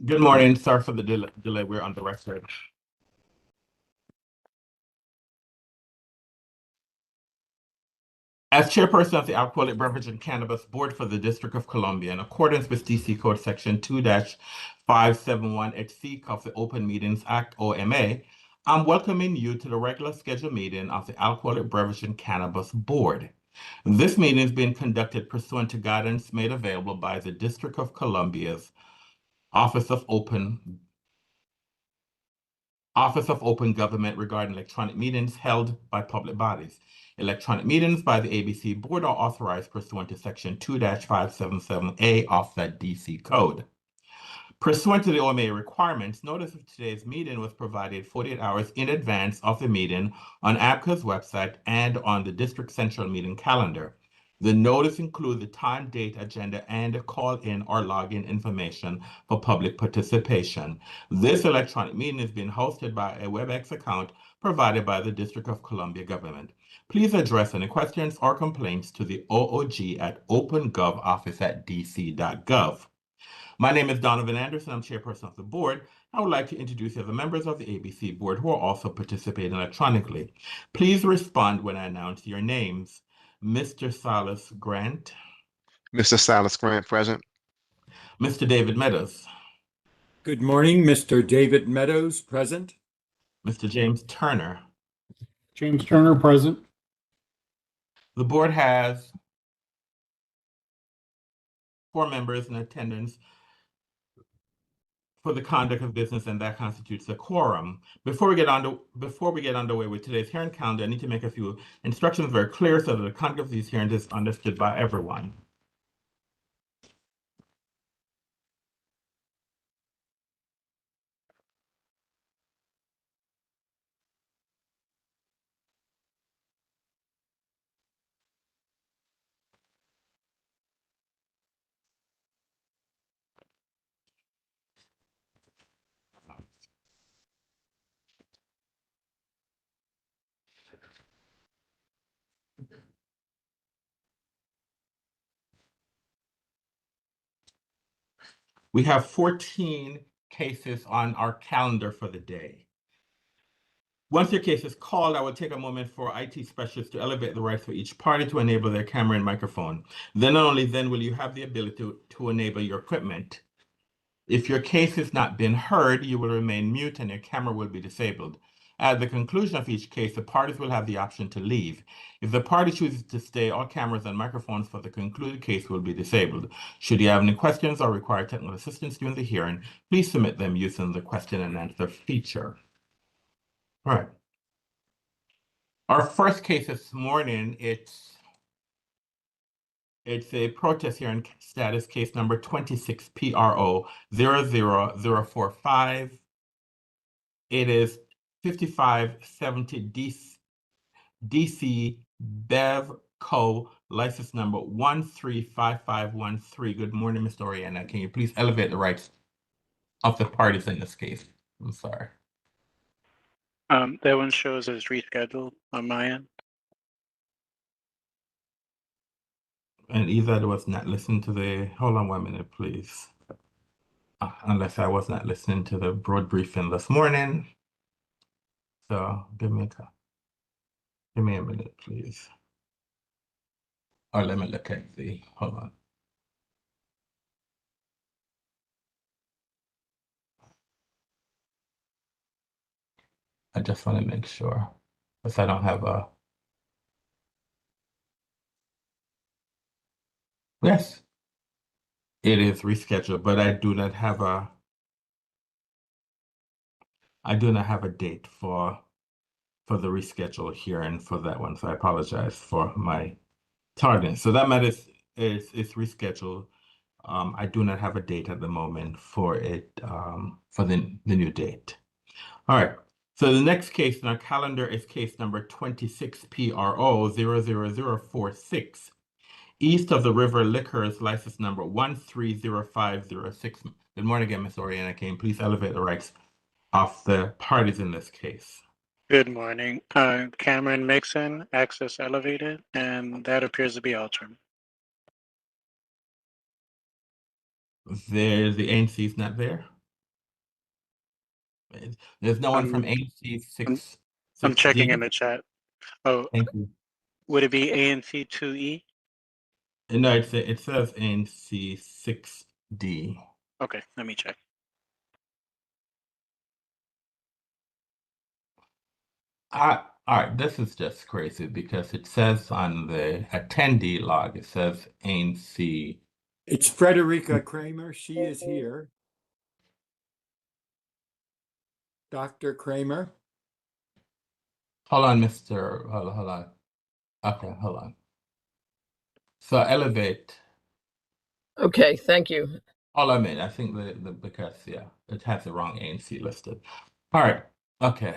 Good morning. Sorry for the delay. We're on the record. As chairperson of the Alcoholic Beverage and Cannabis Board for the District of Columbia, in accordance with DC Code Section 2-571HC of the Open Meetings Act, OMA, I'm welcoming you to the regular scheduled meeting of the Alcoholic Beverage and Cannabis Board. This meeting is being conducted pursuant to guidance made available by the District of Columbia's Office of Open Government regarding electronic meetings held by public bodies. Electronic meetings by the ABC Board are authorized pursuant to Section 2-577A of the DC Code. Pursuant to the OMA requirements, notice of today's meeting was provided 48 hours in advance of the meeting on ABCA's website and on the District Central meeting calendar. The notice includes the time, date, agenda, and call-in or login information for public participation. This electronic meeting is being hosted by a WebEx account provided by the District of Columbia government. Please address any questions or complaints to the OOG at opengovoffice@dc.gov. My name is Donovan Anderson. I'm chairperson of the board. I would like to introduce the other members of the ABC board who are also participating electronically. Please respond when I announce your names. Mr. Silas Grant. Mr. Silas Grant, present. Mr. David Meadows. Good morning, Mr. David Meadows, present. Mr. James Turner. James Turner, present. The board has 4 members in attendance for the conduct of business, and that constitutes a quorum. Before we get underway with today's hearing calendar, I need to make a few instructions very clear so that the conduct of these hearings is understood by everyone. We have 14 cases on our calendar for the day. Once your case is called, I will take a moment for IT specialists to elevate the rights for each party to enable their camera and microphone. Then and only then will you have the ability to enable your equipment. If your case has not been heard, you will remain mute and your camera will be disabled. At the conclusion of each case, the parties will have the option to leave. If the party chooses to stay, all cameras and microphones for the concluded case will be disabled. Should you have any questions or require technical assistance during the hearing, please submit them using the question and answer feature. All right. Our first case this morning, it's a protest hearing status case number 26 PRO 00045. It is 5570 DC Bev Co. license number 135513. Good morning, Mr. Oriana. Can you please elevate the rights of the parties in this case? I'm sorry. That one shows as rescheduled on my end. And either was not listening to the, hold on 1 minute, please. Unless I was not listening to the broad briefing this morning. So give me a minute, please. Or let me look at the, hold on. I just want to make sure, because I don't have a, yes, it is rescheduled, but I do not have a date for the reschedule hearing for that one. So I apologize for my tardiness. So that matter is rescheduled. I do not have a date at the moment for it, for the new date. All right. So the next case in our calendar is case number 26 PRO 00046. East of the River Liquors, license number 130506. Good morning again, Ms. Oriana. Can you please elevate the rights of the parties in this case? Good morning. Cameron Mixon, access elevated, and that appears to be alternate. The ANC is not there? There's no one from Um, ANC I'm 6. I'm checking 6D. in the chat. Oh, Thank you. would it be ANC 2E? No, it says ANC 6D. Okay, let me check. All right, this is just crazy because it says on the attendee log, it says ANC. It's Frederica Kramer. She is here. Dr. Kramer. Hold on, Mr. Hold on. Okay, hold on. So elevate. Okay, thank you. Hold on a minute. I think because it has the wrong ANC listed. All right. Okay.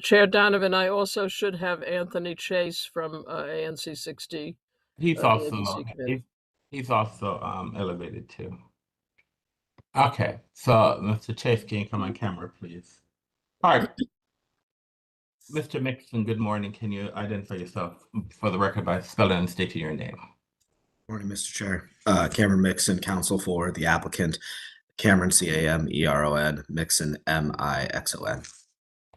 Chair Donovan, I also should have Anthony Chase from ANC 6D, He's the also ABC committee. he's also elevated too. Okay. So Mr. Chase, can you come on camera, please? All right. Mr. Mixon, good morning. Can you identify yourself for the record by spelling and stating your name? Morning, Mr. Chair. Cameron Mixon, counsel for the applicant. Cameron, Cameron, Mixon, Mixon.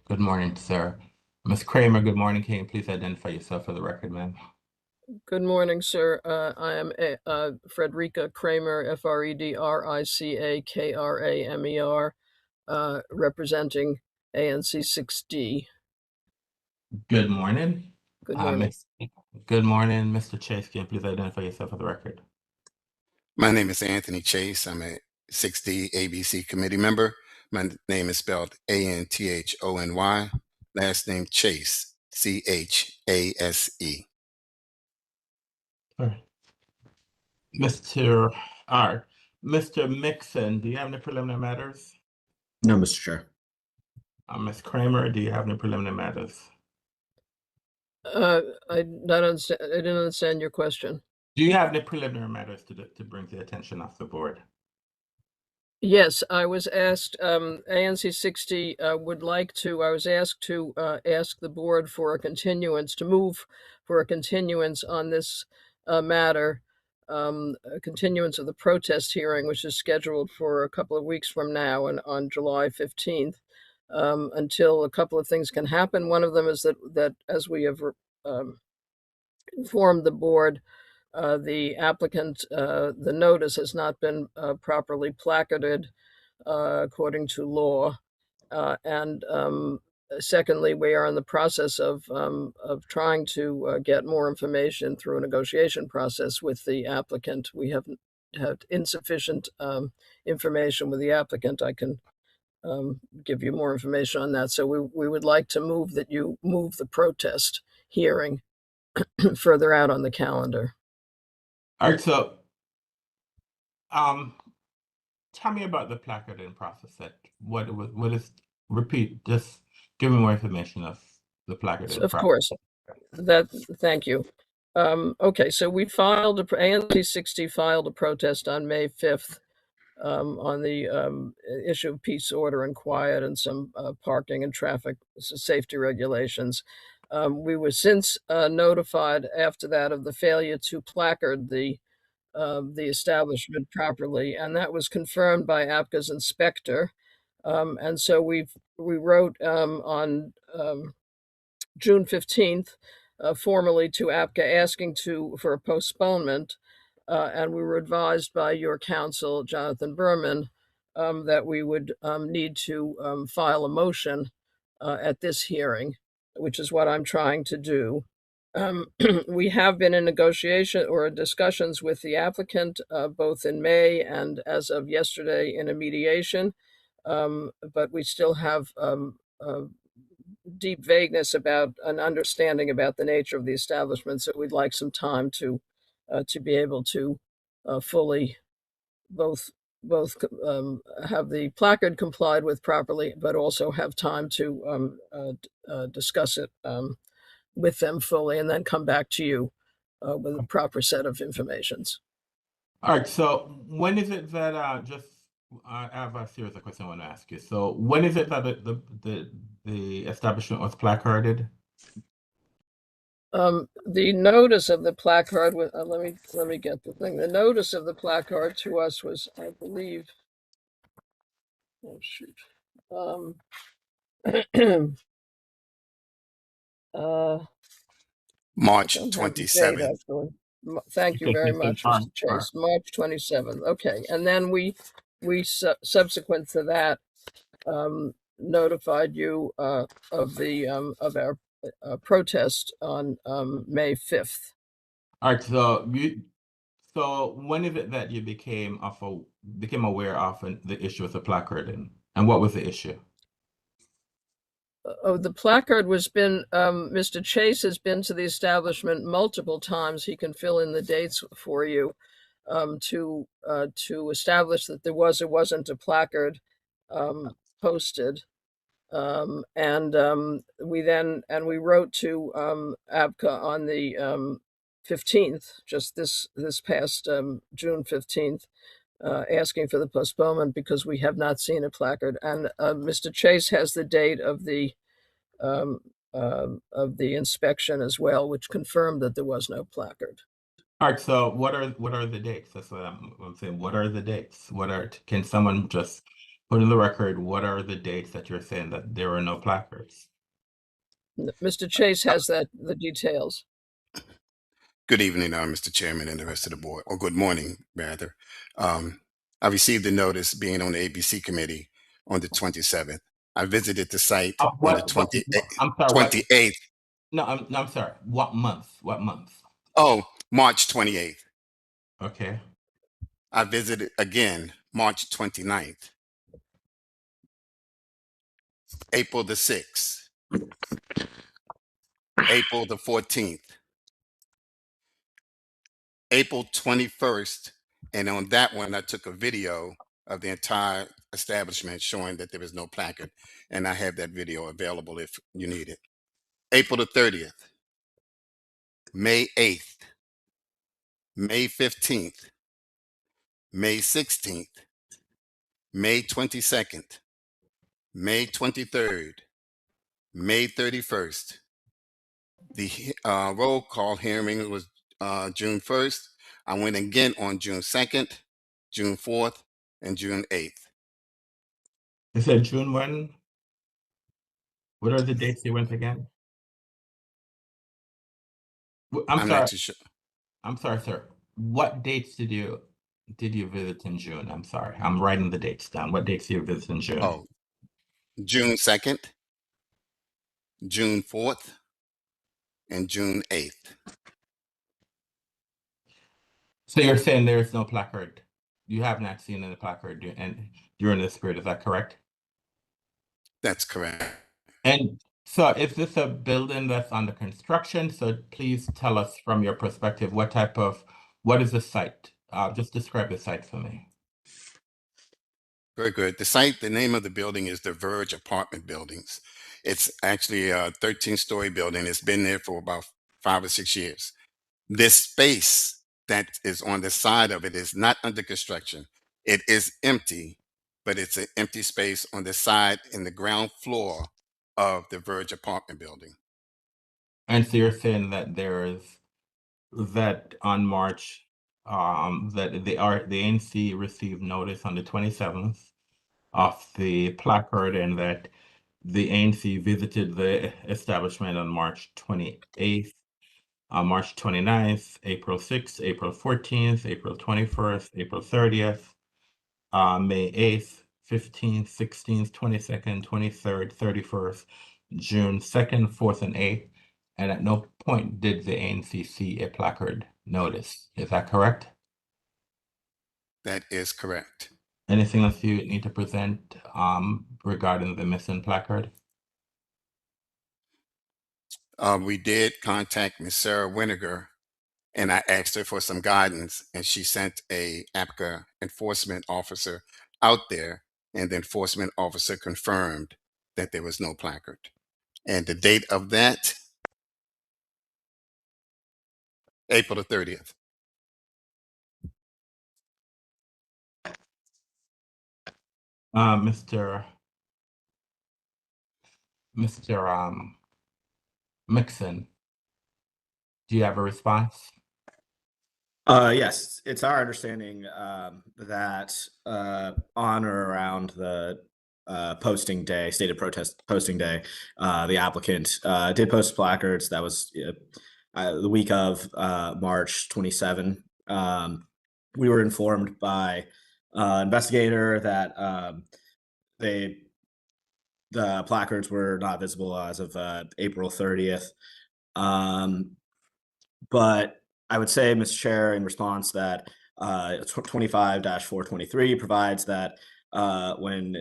Good morning, sir. Ms. Kramer, good morning. Can you please identify yourself for the record, ma'am? Good morning, sir. I am Frederica Kramer, Fredrica Kramer, representing ANC 6D. Good morning. Good morning. Good morning, Mr. Chase. Can you please identify yourself for the record? My name is Anthony Chase. I'm a 6D ABC committee member. My name is spelled Anthony. Last name Chase, Chase. All right. Mr. R. Mr. Mixon, do you have any preliminary matters? No, Mr. Chair. Ms. Kramer, do you have any preliminary matters? I didn't understand your question. Do you have any preliminary matters to bring to the attention of the board? Yes, I was asked, ANC 60 I was asked to ask the board for a continuance, to move for a continuance on this matter, a continuance of the protest hearing, which is scheduled for a couple of weeks from now and on July 15th, until a couple of things can happen. One of them is that as we have informed the board, the applicant, the notice has not been properly placarded according to law. And secondly, we are in the process of trying to get more information through a negotiation process with the applicant. We have had insufficient information with the applicant. I can give you more information on that. So we would like to move that you move the protest hearing further out on the calendar. All right, so tell me about the placarding process. What is, repeat, just give me more information of the placarding Of process. course. Thank you. Okay, so we filed ANC 60 filed a protest on May 5th on the issue of peace, order, and quiet, and some parking and traffic safety regulations. We were since notified after that of the failure to placard the establishment properly, and that was confirmed by ABCA's inspector. And so we wrote on June 15th, formally to ABCA asking for a postponement, and we were advised by your counsel, Jonathan Berman, that we would need to file a motion at this hearing, which is what I'm trying to do. We have been in negotiation or discussions with the applicant, both in May and as of yesterday in a mediation, but we still have deep vagueness about an understanding about the nature of the establishment. So we'd like some time to be able to fully both have the placard complied with properly, but also have time to discuss it with them fully, and then come back to you with a proper set of informations. All right, so when is it that I have a series of questions I want to ask you. So when is it that the establishment was placarded? The notice of the placard was, let me get the thing. The notice of the placard to us was, I believe, oh shoot. Um, March don't have the date 27th. actually. Thank you Okay, very you said much, March, Mr. Chase. March 27th. Okay, and then we subsequent to that notified you of the of our protest on May 5th. All right, so when is it that you became aware of the issue with the placard, and what was the issue? Oh, the placard was been, Mr. Chase has been to the establishment multiple times. He can fill in the dates for you to establish that there was or wasn't a placard posted. We wrote to ABCA on the 15th, just this past June 15th, asking for the postponement because we have not seen a placard. And Mr. Chase has the date of the inspection as well, which confirmed that there was no placard. All right, so what are the dates? That's what I'm saying. What are the dates? Can someone just put in the record, what are the dates that you're saying that there are no placards? Mr. Chase has the details. Good evening, Mr. Chairman and the rest of the board, or good morning, rather. I received a notice being on the ABC committee on the 27th. I visited the site on the 28th. No, I'm sorry. What month? What month? Oh, March 28th. Okay. I visited again March 29th, April the 6th, April the 14th, April 21st, and on that one I took a video of the entire establishment showing that there was no placard, and I have that video available if you need it. April the 30th, May 8th, May 15th, May 16th, May 22nd, May 23rd, May 31st. The roll call hearing was June 1st. I went again on June 2nd, June 4th, and June 8th. You said June when? What are the dates you went again? I'm sorry. Not too sure. I'm sorry, sir. What dates did you visit in June? I'm sorry. I'm writing the dates down. What dates did you visit in June? Oh, June 2nd, June 4th, and June 8th. So you're saying there is no placard? You have not seen any placard during this period, is that correct? That's correct. And so is this a building that's under construction? So please tell us from your perspective, what is the site? Just describe the site for me. Very good. The site, the name of the building is the Verge Apartment Buildings. It's actually a 13-story building. It's been there for about 5 or 6 years. This space that is on the side of it is not under construction. It is empty, but it's an empty space on the side in the ground floor of the Verge Apartment Building. And so you're saying that that on March, that the ANC received notice on the 27th of the placard, and that the ANC visited the establishment on March 28th, March 29th, April 6th, April 14th, April 21st, April 30th, May 8th, 15th, 16th, 22nd, 23rd, 31st, June 2nd, 4th, and 8th. And at no point did the ANC see a placard notice. Is that correct? That is correct. Anything else you need to present regarding the missing placard? We did contact Ms. Sarah Winiger, and I asked her for some guidance, and she sent a ABCA enforcement officer out there, and the enforcement officer confirmed that there was no placard. And the date of that, April the 30th. Mr. Mixon, do you have a response? Yes, it's our understanding that on or around the posting day, stated protest posting day, the applicant did post placards. That was the week of March 27. We were informed by investigator that the placards were not visible as of April 30th. But I would say, Mr. Chair, in response that 25-423 provides that when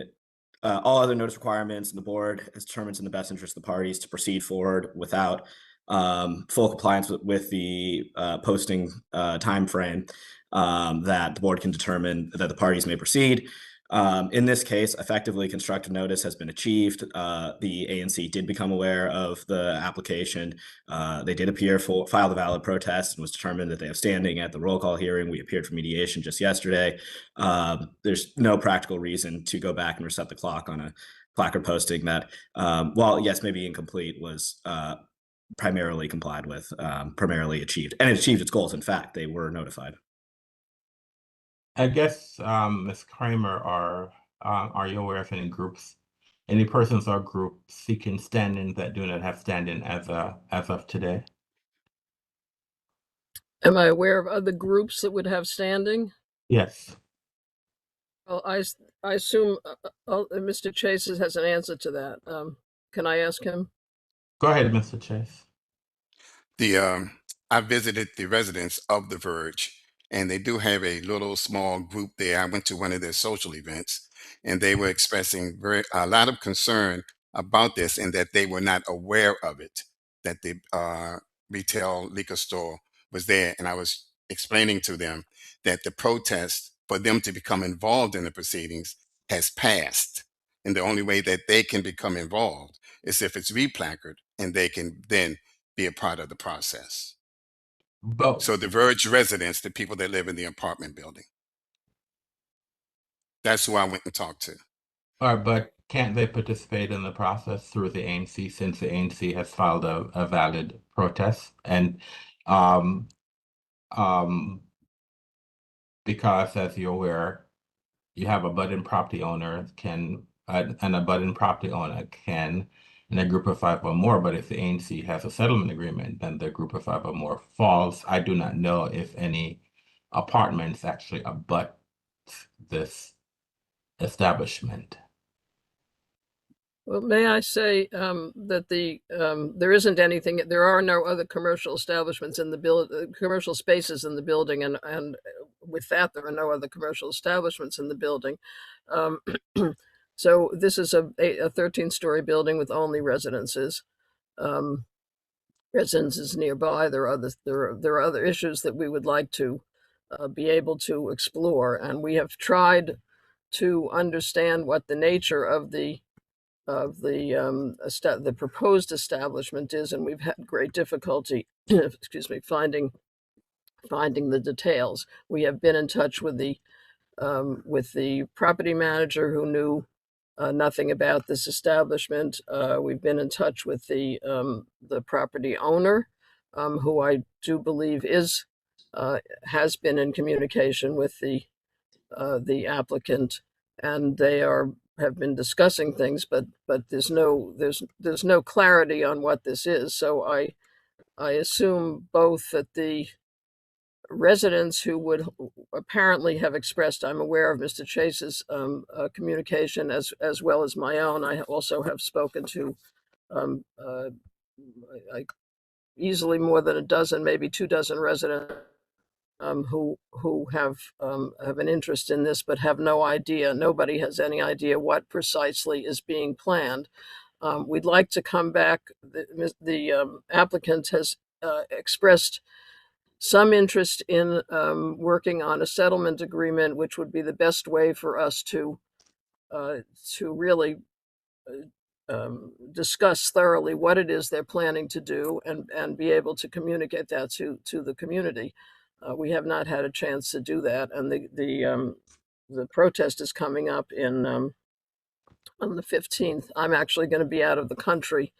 all other notice requirements and the board has determined in the best interest of the parties to proceed forward without full compliance with the posting time frame, that the board can determine that the parties may proceed. In this case, effectively constructive notice has been achieved. The ANC did become aware of the application. They did file the valid protest, and was determined that they have standing at the roll call hearing. We appeared for mediation just yesterday. There's no practical reason to go back and reset the clock on a placard posting that, while yes, maybe incomplete, was primarily complied with, primarily achieved, and it achieved its goals. In fact, they were notified. I guess, Ms. Kramer, are you aware of any groups, any persons or groups seeking standing that do not have standing as of today? Am I aware of other groups that would have standing? Yes. Well, I assume Mr. Chase has an answer to that. Can I ask him? Go ahead, Mr. Chase. I visited the residents of the Verge, and they do have a little small group there. I went to one of their social events, and they were expressing a lot of concern about this, and that they were not aware of it, that the retail liquor store was there. And I was explaining to them that the protest for them to become involved in the proceedings has passed. And the only way that they can become involved is if it's replacarded, and they can then be a part of the process. But So the Verge residents, the people that live in the apartment building, that's who I went and talked to. but can't they participate in the process through the ANC, since the ANC has filed a valid protest? And because, as you're aware, you have a budding property owner and a budding property owner can, in a group of five or more, but if the ANC has a settlement agreement, then the group of five or more falls. I do not know if any apartments actually abut this establishment. Well, may I say that there isn't anything. There are no other commercial establishments in the commercial spaces in the building, and with that, there are no other commercial establishments in the building. So this is a 13-story building with only residences. Residences nearby. There are other issues that we would like to be able to explore, and we have tried to understand what the nature of the proposed establishment is, and we've had great difficulty, excuse me, finding the details. We have been in touch with the property manager, who knew nothing about this establishment. We've been in touch with the property owner, who I do believe has been in communication with the applicant, and they have been discussing things, but there's no clarity on what this is. So I assume both that the residents who would apparently have expressed, I'm aware of Mr. Chase's communication as well as my own. I also have spoken to easily more than a dozen, maybe 24 residents who have an interest in this, but have no idea. Nobody has any idea what precisely is being planned. We'd like to come back. The applicant has expressed some interest in working on a settlement agreement, which would be the best way for us to really discuss thoroughly what it is they're planning to do, and be able to communicate that to the community. We have not had a chance to do that, and the protest is coming up on the 15th. I'm actually going to be out of the country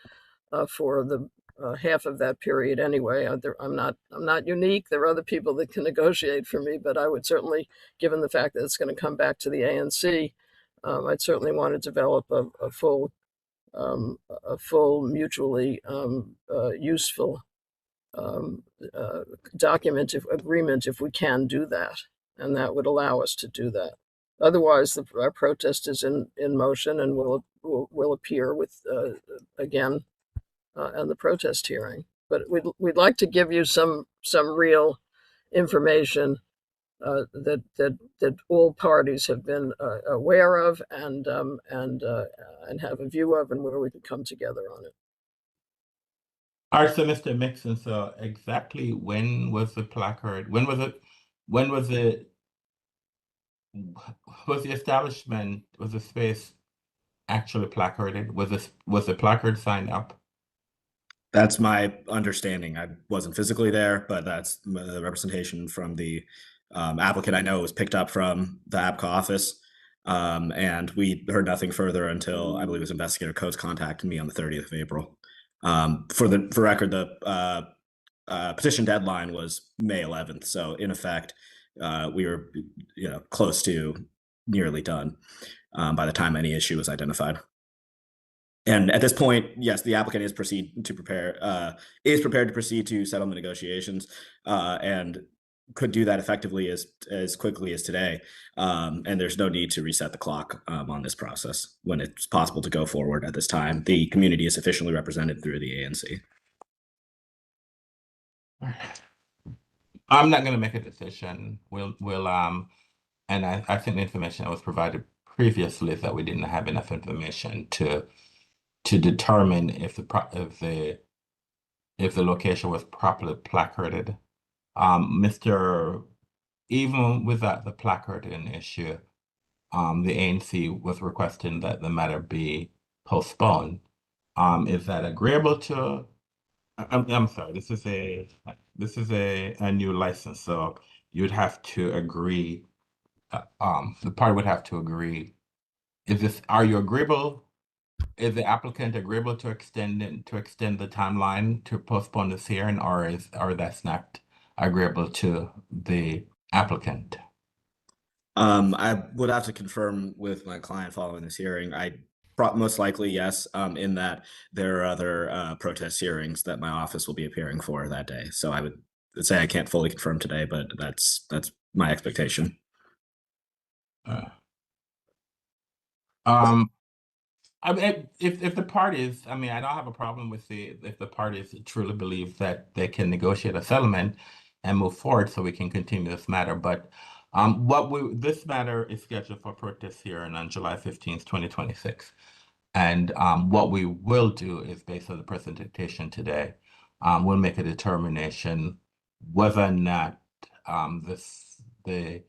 for the half of that period anyway. I'm not unique. There are other people that can negotiate for me, but I would certainly, given the fact that it's going to come back to the ANC, I'd certainly want to develop a full mutually useful document agreement if we can do that, and that would allow us to do that. Otherwise, our protest is in motion and will appear with again on the protest hearing. But we'd like to give you some real information that all parties have been aware of and have a view of, and where we could come together on it. All right, so Mr. Mixon, so exactly when was the placard? When was it? When was it? Was the establishment, was the space actually placarded? Was the placard signed up? That's my understanding. I wasn't physically there, but that's the representation from the applicant I know was picked up from the ABCA office. And we heard nothing further until I believe it was Investigator Coates contacted me on the 30th of April. For record, the petition deadline was May 11th. So in effect, we were close to nearly done by the time any issue was identified. And at this point, yes, the applicant is prepared to proceed to settlement negotiations, and could do that effectively as quickly as today. And there's no need to reset the clock on this process when it's possible to go forward at this time. The community is sufficiently represented through the ANC. I'm not going to make a decision. We'll and I think the information that was provided previously is that we didn't have enough information to determine if the location was properly placarded. Even without the placarding issue, the ANC was requesting that the matter be postponed. Is that agreeable to? I'm sorry. This is a new license, so you'd have to agree. The party would have to agree. Are you agreeable? Is the applicant agreeable to extend the timeline to postpone this hearing, or that's not agreeable to the applicant? I would have to confirm with my client following this hearing. Most likely yes, in that there are other protest hearings that my office will be appearing for that day. So I would say I can't fully confirm today, but that's my expectation. I mean, if the parties, I mean, I don't have a problem with if the parties truly believe that they can negotiate a settlement and move forward so we can continue this matter. But this matter is scheduled for protest hearing on July 15th, 2026. And what we will do is, based on the presentation today, we'll make a determination whether or not the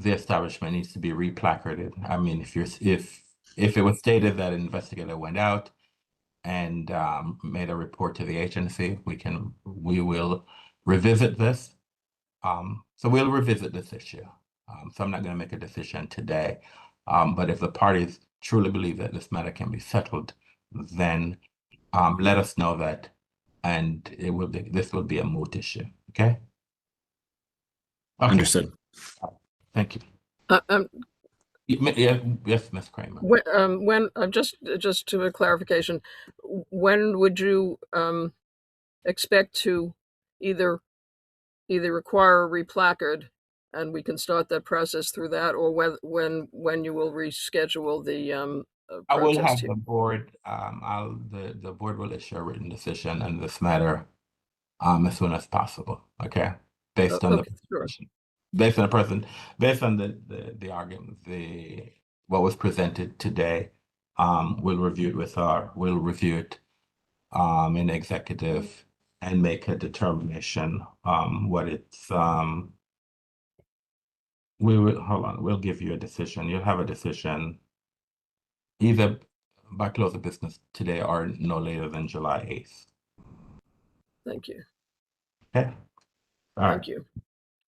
establishment needs to be replacarded. I mean, if it was stated that an investigator went out and made a report to the agency, we will revisit this. So we'll revisit this issue. So I'm not going to make a decision today. But if the parties truly believe that this matter can be settled, then let us know that, and this will be a moot issue. Okay. Okay. Understood. Thank you. Yes, Ms. Kramer. When just to a clarification, when would you expect to either require a replacard, and we can start that process through that, or when you will reschedule the I will have protest the hearing? board. The board will issue a written decision on this matter as soon as possible. Okay, based on Okay, sure. based on the argument, what was presented today. We'll review it in executive and make a determination what it's we'll give you a decision. You'll have a decision either by close of business today or no later than July 8th. Thank you. Okay. All right. Thank you.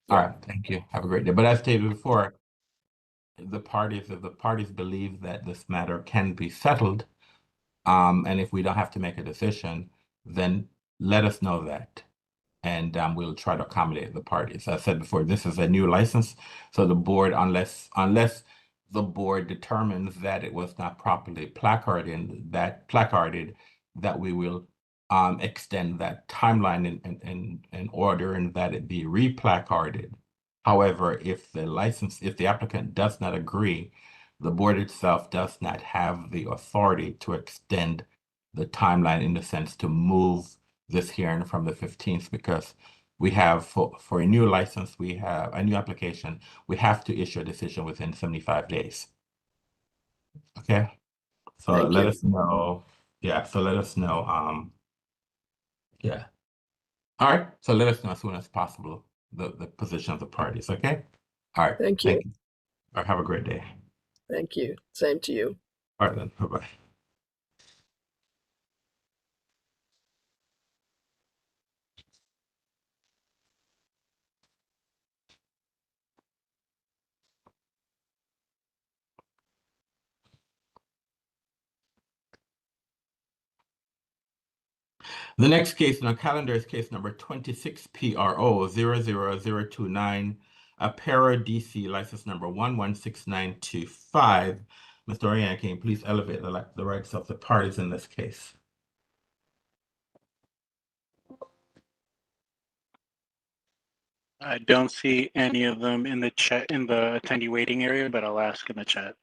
All right. Thank you. Have a great day. But as stated before, if the parties believe that this matter can be settled, and if we don't have to make a decision, then let us know that, and we'll try to accommodate the parties. As I said before, this is a new license, so the board, unless the board determines that it was not properly placarded, that we will extend that timeline in order and that it be replacarded. However, if the applicant does not agree, the board itself does not have the authority to extend the timeline in the sense to move this hearing from the 15th, because we have for a new license, we have a new application, we have to issue a decision within 75 days. Okay, so Thank let you. us know. Yeah, so let us know. Yeah. All right. So let us know as soon as possible the position of the parties. Okay. All right. Thank you. All right, have a great day. Thank you. Same to you. All right then. Bye-bye. The next case on our calendar is case number 26 PRO 00029, Apera DC license number 116925. Mr. Oriana, can you please elevate the rights of the parties in this case? I don't see any of them in the chat, in the attendee waiting area, but I'll ask in the chat.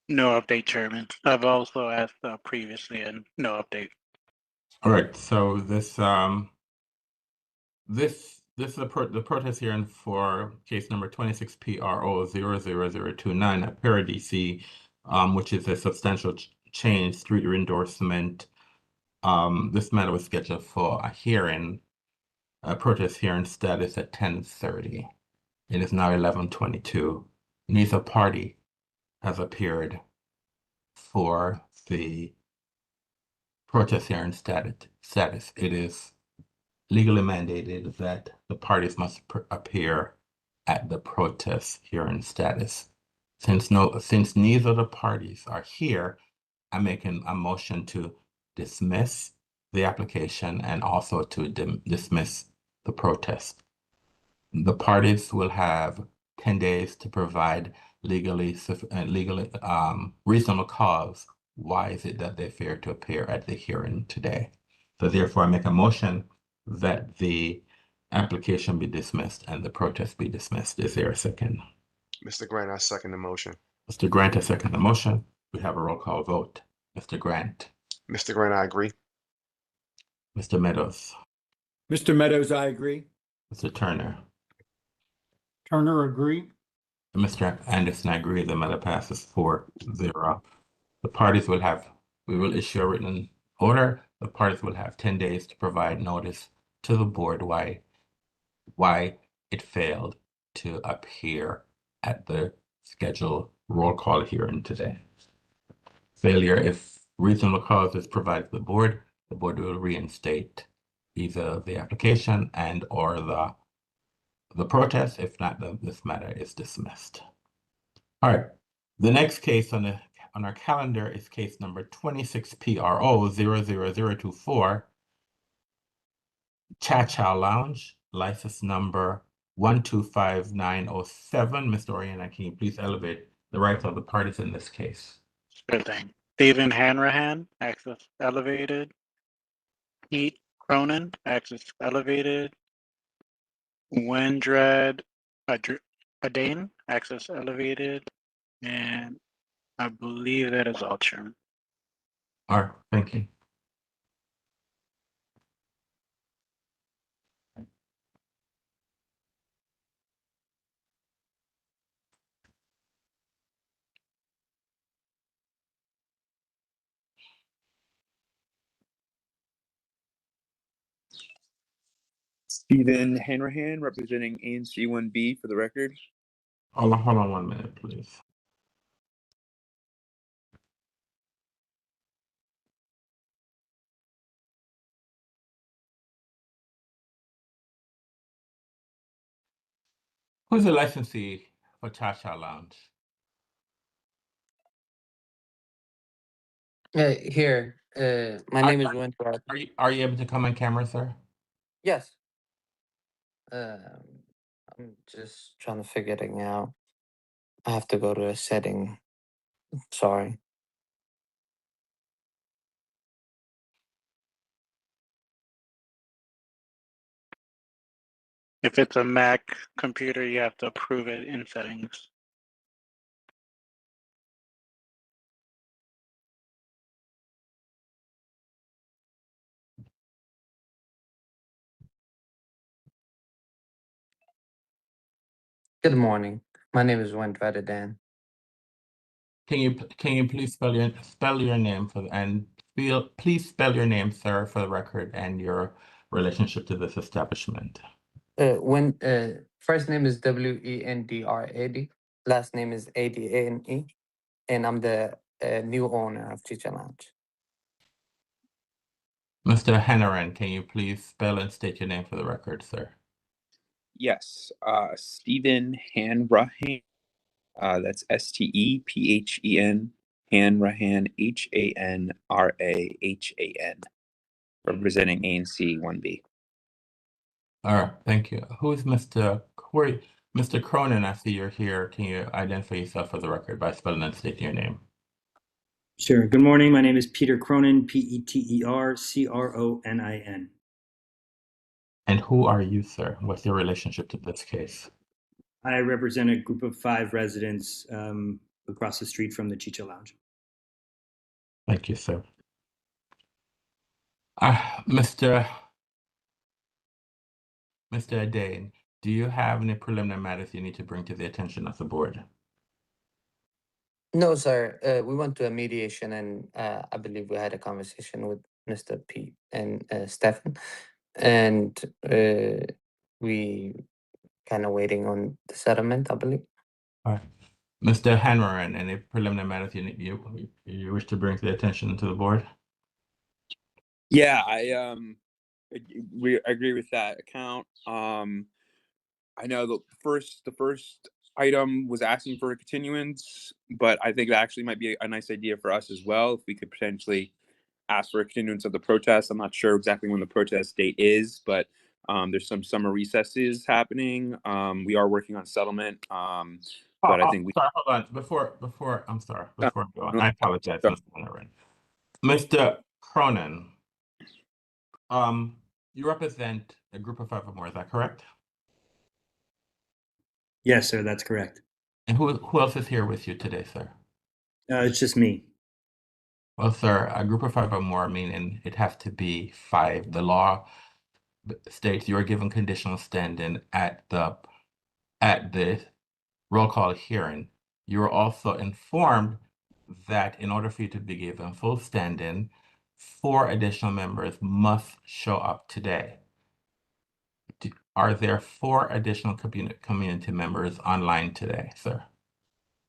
No update, Chairman. I've also asked previously and no update. All right, so this is the protest hearing for case number 26 PRO 00029 at Para DC, which is a substantial change street endorsement. This matter was scheduled for a hearing, a protest hearing status at 10:30. It is now 11:22. Neither party has appeared for the protest hearing status. It is legally mandated that the parties must appear at the protest hearing status. Since neither of the parties are here, I'm making a motion to dismiss the application and also to dismiss the protest. The parties will have 10 days to provide legally reasonable cause. Why is it that they fail to appear at the hearing today? So therefore, I make a motion that the application be dismissed and the protest be dismissed. Is there a second? Mr. Grant, I second the motion. Mr. Grant, I second the motion. We have a roll call vote. Mr. Grant. Mr. Grant, I agree. Mr. Meadows. Mr. Meadows, I agree. Mr. Turner. Turner, agree. And Mr. Anderson, I agree. The matter passes 4-0. The parties we will issue a written order. The parties will have 10 days to provide notice to the board why it failed to appear at the scheduled roll call hearing today. Failure, if reasonable cause is provided to the board will reinstate either the application and or the protest. If not, this matter is dismissed. All right. The next case on our calendar is case number 26 PRO 00024, Cha Lounge, license number 125907. Mr. Oriana, can you please elevate the rights of the parties in this case? Sure thing. Stephen Hanrahan, access elevated. Pete Cronin, access elevated. Wendrad Adane, access elevated. And I believe that is all, Chairman. All right, thank you. Stephen Hanrahan, representing ANC1B for the record. Hold on 1 minute, please. Who's the licensee for Cha-Cha Lounge? Here, my Are- name is Wentworth. Are you able to come on camera, sir? Yes. I'm just trying to figure it out. I have to go to a setting. Sorry. If it's a Mac computer, you have to approve it in settings. Good morning. My name is Wentworth Dan. Can you please spell your name please spell your name, sir, for the record, and your relationship to this establishment? First name is Wendrad. Last name is Adane, and I'm the new owner of Chicha Lounge. Mr. Hannaran, can you please spell and state your name for the record, sir? Yes. Stephen Hanrahan. That's Stephen Hanrahan, Hanrahan, representing ANC 1B. All right, thank you. Who is Mr. Corey? Mr. Cronin, I see you're here. Can you identify yourself for the record by spelling and stating your name? Sure. Good morning. My name is Peter Cronin, Petercronin. And who are you, sir? What's your relationship to this case? I represent a group of 5 residents across the street from the Chicha Lounge. Thank you, sir. Mr. Adane, do you have any preliminary matters you need to bring to the attention of the board? No, sir. We went to a mediation, and I believe we had a conversation with Mr. Pete and Stefan, and we kind of waiting on the settlement, I believe. All right. Mr. Hanrahan, any preliminary matters you wish to bring to the attention to the board? Yeah, we agree with that account. I know the first item was asking for a continuance, but I think that actually might be a nice idea for us as well if we could potentially ask for a continuance of the protest. I'm not sure exactly when the protest date is, but there's some summer recesses happening. We are working on settlement, but I think sorry, hold on. Before I go on, I apologize, Mr. Hanrahan. Mr. Cronin, you represent a group of 5 or more, is that correct? Yes, sir. That's correct. And who else is here with you today, sir? It's just me. Well, sir, a group of 5 or more, meaning it has to be 5. The law states you are given conditional standing at the roll call hearing. You are also informed that in order for you to be given full standing, 4 additional members must show up today. Are there 4 additional community members online today, sir?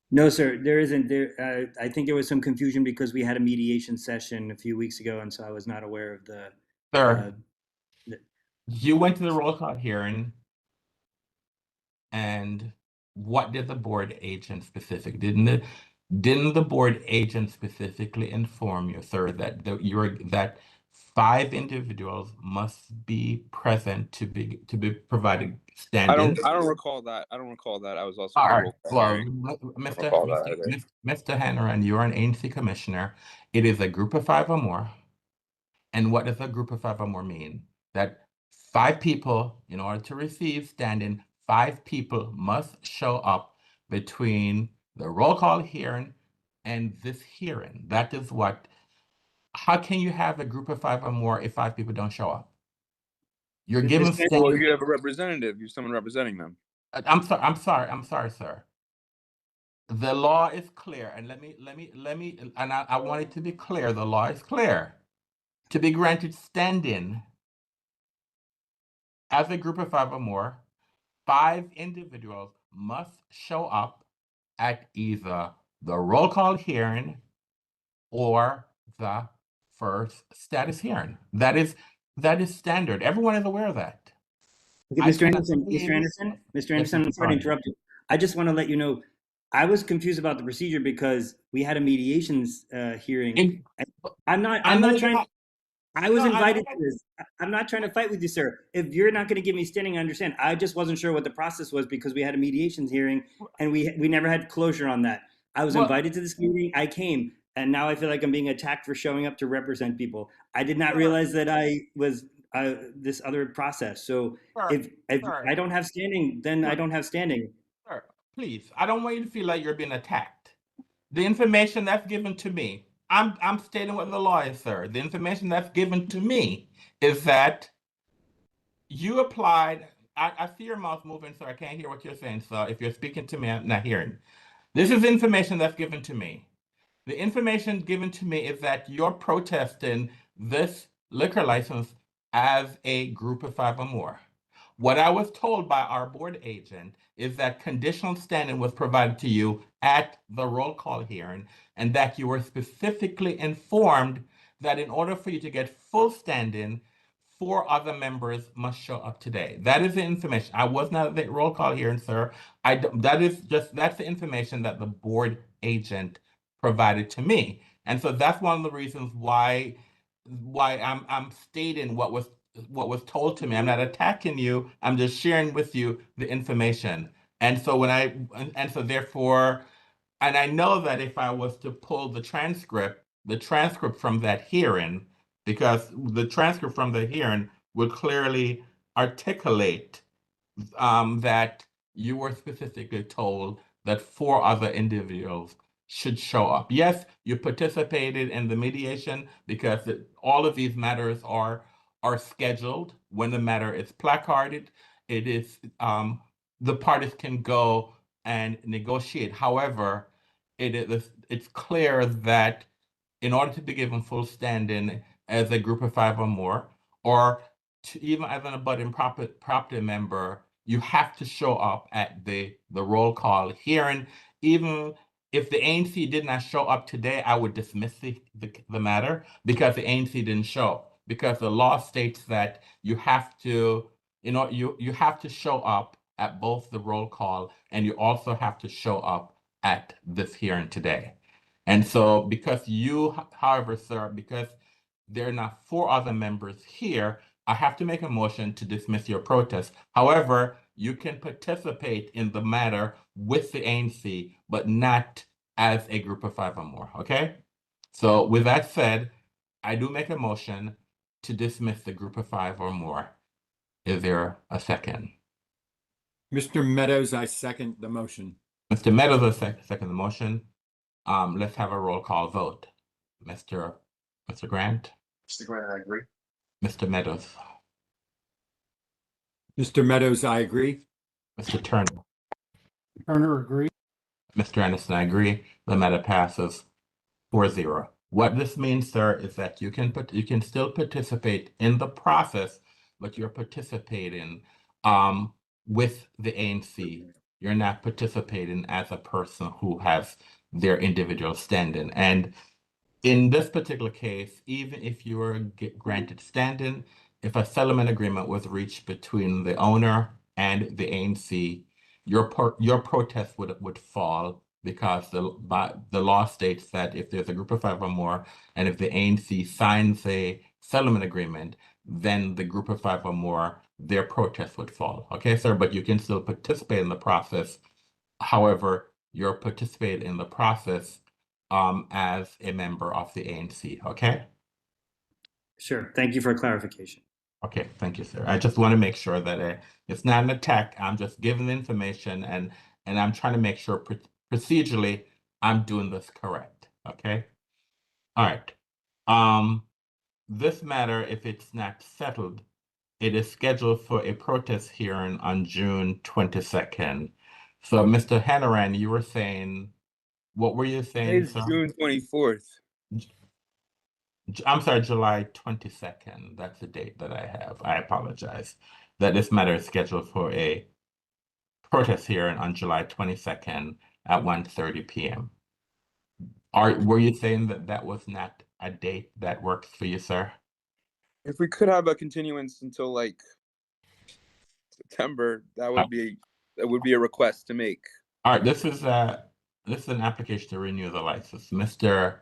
No, sir. There isn't. I think there was some confusion because we had a mediation session a few weeks ago, and so I was not aware of the. Sir, you went to the roll call hearing, and what did the board agent didn't the board agent specifically inform you, sir, that that 5 individuals must be present to be provided standing? I don't recall that. I was also All at the right. roll call Well, hearing. Mr. Hanrahan, you are an ANC commissioner. It is a group of 5 or more. And what does a group of 5 or more mean? That 5 people, in order to receive standing, 5 people must show up between the roll call hearing and this hearing. That is what. How can you have a group of 5 or more if 5 people don't show up? You're given standing. Well, you have a representative. You're someone representing them. I'm sorry, sir. The law is clear, and let me, and I want it to be clear. The law is clear. To be granted standing as a group of 5 or more, 5 individuals must show up at either the roll call hearing or the first status hearing. That is standard. Everyone is aware of that. Okay, I Mr. cannot Anderson, hear Mr. you. Anderson, Mr. Yes, Anderson, I'm Mr. sorry to Carney. interrupt you. I just want to let you know, I was confused about the procedure because we had a mediations hearing. And I'm I know trying. that. I was No, I know invited to that. this. I'm not trying to fight with you, sir. If you're not going to give me standing, I understand. I just wasn't sure what the process was because we had a mediations hearing and we never had closure on that. I was Well, invited to this meeting. I came, and now I feel like I'm being attacked for showing up to represent people. I did not sir, realize that I was this other process. So sir, if sir, I don't have standing, then I sir, don't have standing. sir, please. I don't want you to feel like you're being attacked. The information that's given to me, I'm stating what the law is, sir. The information that's given to me is that you applied. I see your mouth moving, so I can't hear what you're saying. So if you're speaking to me, I'm not hearing. This is information that's given to me. The information given to me is that you're protesting this liquor license as a group of five or more. What I was told by our board agent is that conditional standing was provided to you at the roll call hearing, and that you were specifically informed that in order for you to get full standing, 4 other members must show up today. That is the information. I was not at the roll call hearing, sir. That's the information that the board agent provided to me. And so that's one of the reasons why I'm stating what was told to me. I'm not attacking you. I'm just sharing with you the information. And so therefore, and I know that if I was to pull the transcript from that hearing, because the transcript from the hearing would clearly articulate that you were specifically told that 4 other individuals should show up. Yes, you participated in the mediation because all of these matters are scheduled. When the matter is placarded, it is the parties can go and negotiate. However, it's clear that in order to be given full standing as a group of 5 or more, or even as an abutting property member, you have to show up at the roll call hearing. Even if the ANC did not show up today, I would dismiss the matter because the ANC didn't show. Because the law states that you have to, you have to show up at both the roll call and you also have to show up at this hearing today. And so because however, sir, because there are not 4 other members here, I have to make a motion to dismiss your protest. However, you can participate in the matter with the ANC, but not as a group of 5 or more, okay? So with that said, I do make a motion to dismiss the group of 5 or more. Is there a second? Mr. Meadows, I second the motion. Mr. Meadows will second the motion. Let's have a roll call vote. Mr. Grant? Mr. Grant, I agree. Mr. Meadows? Mr. Meadows, I agree. Mr. Turner? Turner, agree. Mr. Anderson, I agree. The matter passes 4-0. What this means, sir, is that you can still participate in the process, but you're participating with the ANC. You're not participating as a person who has their individual standing. And in this particular case, even if you were granted standing, if a settlement agreement was reached between the owner and the ANC, your protest would fall because the law states that if there's a group of 5 or more, and if the ANC signs a settlement agreement, then the group of 5 or more, their protest would fall. Okay, sir, but you can still participate in the process. However, you're participating in the process as a member of the ANC, okay? Sure. Thank you for clarification. Okay, thank you, sir. I just want to make sure that it's not an attack. I'm just giving the information and I'm trying to make sure procedurally I'm doing this correct, okay? All right. This matter, if it's not settled, it is scheduled for a protest hearing on June 22nd. So, Mr. Hannaran, you were saying, what were you saying, It's sir? June 24th. I'm sorry, July 22nd. That's the date that I have. I apologize. That this matter is scheduled for a protest hearing on July 22nd at 1:30 p.m. Were you saying that that was not a date that works for you, sir? If we could have a continuance until like September. That would be a request to make. All right, this is an application to renew the license. Mr.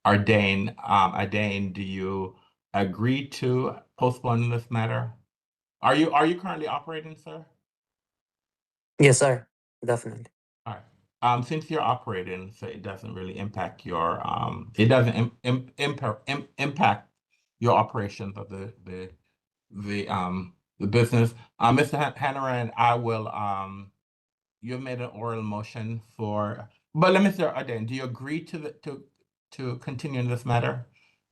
Ardain, do you agree to postpone this matter? Are you currently operating, sir? Yes, sir. Definitely. All right. Since you're operating, so it doesn't really impact your it doesn't impact your operations of the business. Mr. Hannaran, I will you made an oral motion for, but let me say again, do you agree to continue in this matter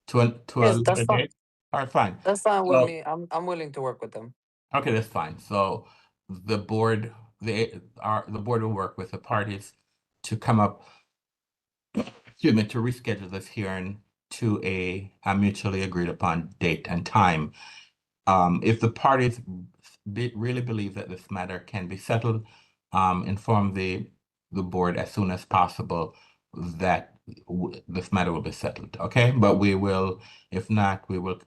to a Yes, later that's fine. date? All right, fine. That's fine with So me. I'm willing to work with them. okay, that's fine. So the board the board will work with the parties to come up, excuse me, to reschedule this hearing to a mutually agreed upon date and time. If the parties really believe that this matter can be settled, inform the board as soon as possible that this matter will be settled. Okay, but we will, if not, we will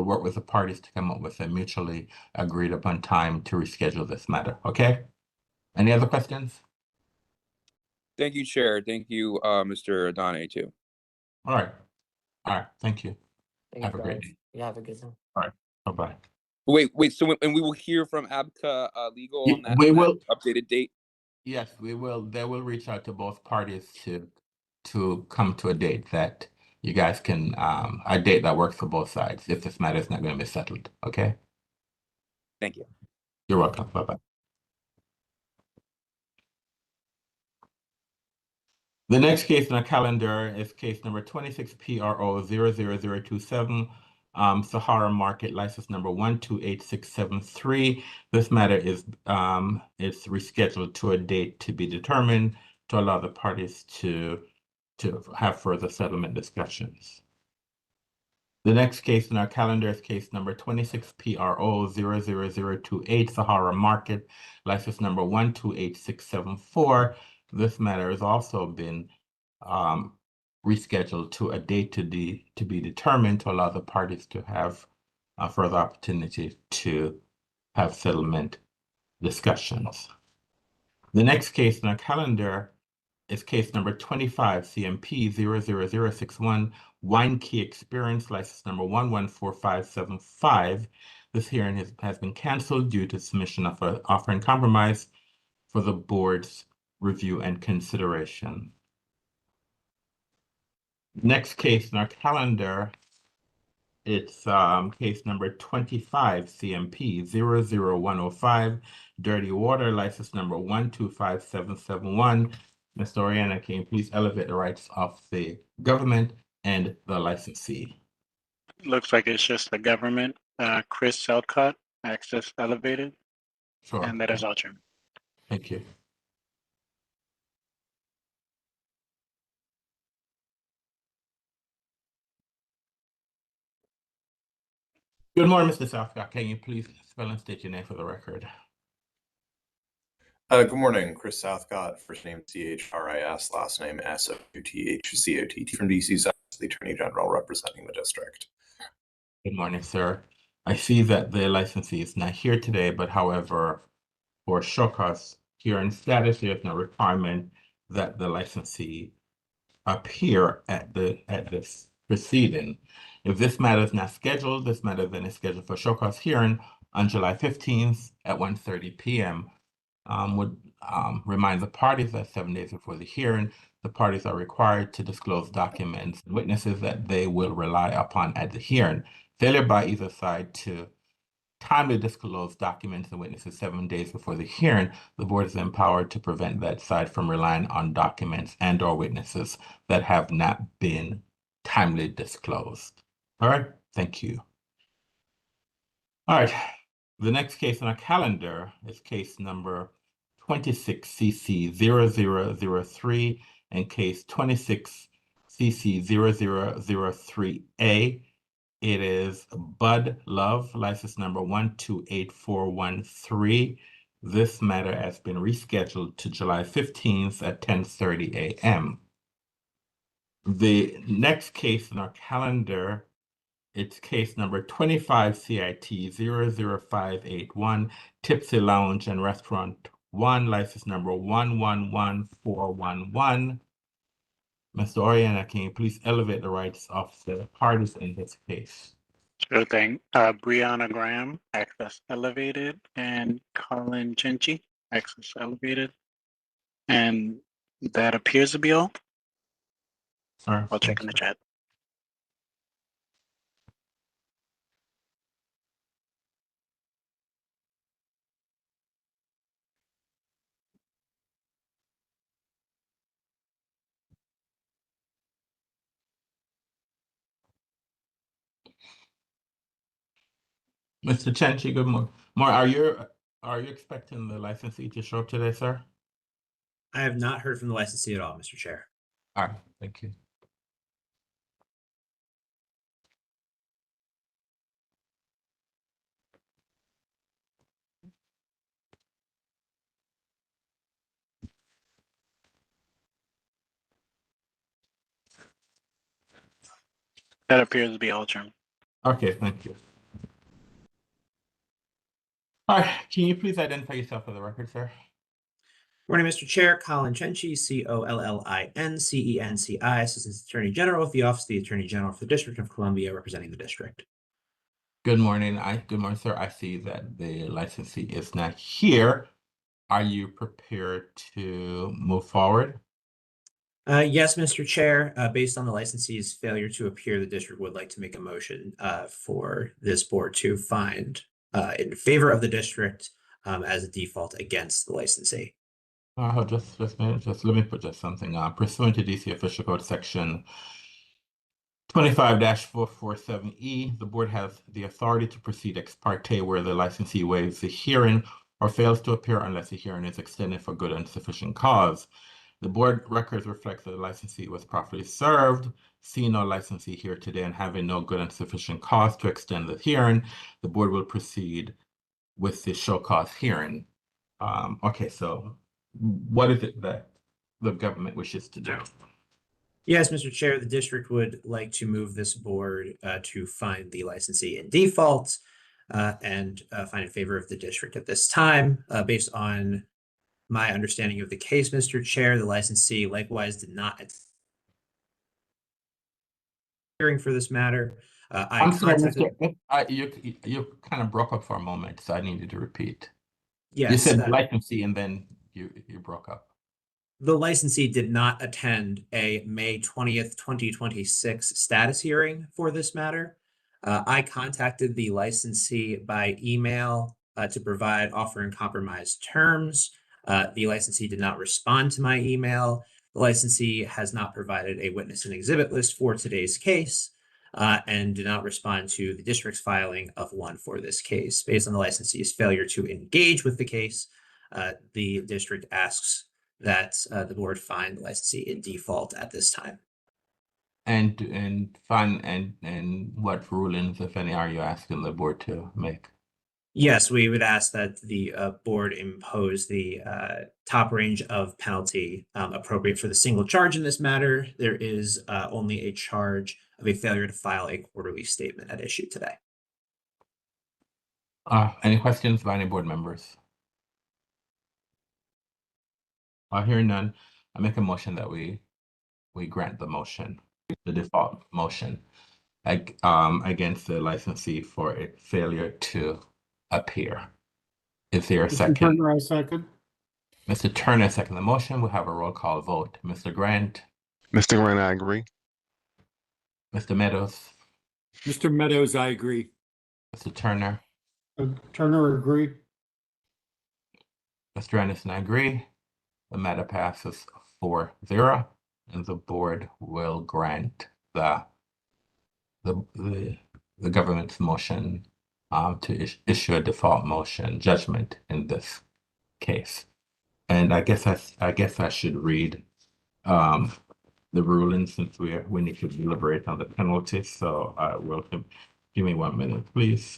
work with the parties to come up with a mutually agreed upon time to reschedule this matter. Okay. Any other questions? Thank you, Chair. Thank you, Mr. Adane, too. All right. All right. Thank you. Thank Have you, a great guys. day. You have a good one. All right. Bye-bye. Wait. So, and we will hear from ABCA legal on that, We on that will. updated date. Yes, we will. They will reach out to both parties to come to a date that you guys can a date that works for both sides if this matter is not going to be settled. Okay. Thank you. You're welcome. Bye-bye. The next case on our calendar is case number 26PRO00027, Sahara Market, license number 128673. This matter is it's rescheduled to a date to be determined to allow the parties to have further settlement discussions. The next case in our calendar is case number 26PRO00028, Sahara Market, license number 128674. This matter has also been rescheduled to a date to be determined to allow the parties to have a further opportunity to have settlement discussions. The next case in our calendar is case number 25 CMP 00061, Wine Key Experience, license number 114575. This hearing has been canceled due to submission of an offer in compromise for the board's review and consideration. Next case in our calendar, it's case number 25 CMP 00105, Dirty Water, license number 125771. Mr. Oriana, can you please elevate the rights of the government and the licensee? Looks like it's just the government. Chris Southcott, access elevated, Sure. and that is all, Chairman. Thank you. Good morning, Mr. Southcott. Can you please spell and state your name for the record? Good morning, Chris Southcott, first name CHRIS, last name SOUTHCOTT from DC's Office of the Attorney General representing the district. Good morning, sir. I see that the licensee is not here today, but however, for Shokas hearing status, there's no requirement that the licensee appear at this proceeding. If this matter is not scheduled, this matter then is scheduled for Shokas hearing on July 15th at 1:30 p.m. Would remind the parties that 7 days before the hearing, the parties are required to disclose documents and witnesses that they will rely upon at the hearing. Failure by either side to timely disclose documents and witnesses 7 days before the hearing, the board is empowered to prevent that side from relying on documents and/or witnesses that have not been timely disclosed. All right, thank you. All right, the next case on our calendar is case number 26CC0003 and case 26CC0003A. It is Bud Love, license number 128413. This matter has been rescheduled to July 15th at 10:30 a.m. The next case in our calendar It's case number 25 CIT 00581, Tipsy Lounge and Restaurant 1, license number 111411. Mr. Oriana, can you please elevate the rights of the parties in this case? Sure thing. Brianna Graham, access elevated, and Colin Chinchi, access elevated. And that appears to be all. All right, I'll check in the chat. Mr. Chenchi, good morning. Are you expecting the licensee to show up today, sir? I have not heard from the licensee at all, Mr. Chair. All right, thank you. That appears to be all, Chairman. Okay, thank you. All right, can you please identify yourself for the record, sir? Morning, Mr. Chair. Colin Chenchi, COLLINCENCI, Assistant Attorney General with the Office of the Attorney General for the District of Columbia, representing the district. Good morning. Good morning, sir. I see that the licensee is not here. Are you prepared to move forward? Yes, Mr. Chair. Based on the licensee's failure to appear, the district would like to make a motion for this board to find in favor of the district as a default against the licensee. Just let me put just something on. Pursuant to DC Official Code Section 25-447E, the board has the authority to proceed ex parte where the licensee waives the hearing or fails to appear unless the hearing is extended for good and sufficient cause. The board records reflect that the licensee was properly served. Seeing no licensee here today and having no good and sufficient cause to extend the hearing, the board will proceed with the show cause hearing. Okay, so what is it that the government wishes to do? Yes, Mr. Chair, the district would like to move this board to find the licensee in default and find in favor of the district at this time. Based on my understanding of the case, Mr. Chair, the licensee likewise did not hearing for this matter. I'm sorry, you kind of broke up for a moment, so I needed to repeat. Yes, you said licensee and then you broke up. The licensee did not attend a May 20th, 2026 status hearing for this matter. I contacted the licensee by email to provide offer and compromise terms. The licensee did not respond to my email. The licensee has not provided a witness and exhibit list for today's case and did not respond to the district's filing of one for this case. Based on the licensee's failure to engage with the case, the district asks that the board find the licensee in default at this time. And what rulings, if any, are you asking the board to make? Yes, we would ask that the board impose the top range of penalty appropriate for the single charge in this matter. There is only a charge of a failure to file a quarterly statement at issue today. Any questions by any board members? Hearing none, I make a motion that we grant the motion, the default motion, against the licensee for a failure to appear. Is there a second? Turner, I second. Mr. Turner, second the motion. We'll have a roll call vote. Mr. Grant? Mr. Grant, I agree. Mr. Meadows? Mr. Meadows, I agree. Mr. Turner? Turner, agree. Mr. Anderson, I agree. The matter passes 4-0, and the board will grant the government's motion to issue a default motion judgment in this case. And I guess I should read the ruling since we need to deliberate on the penalty. So I will give me 1 minute, please.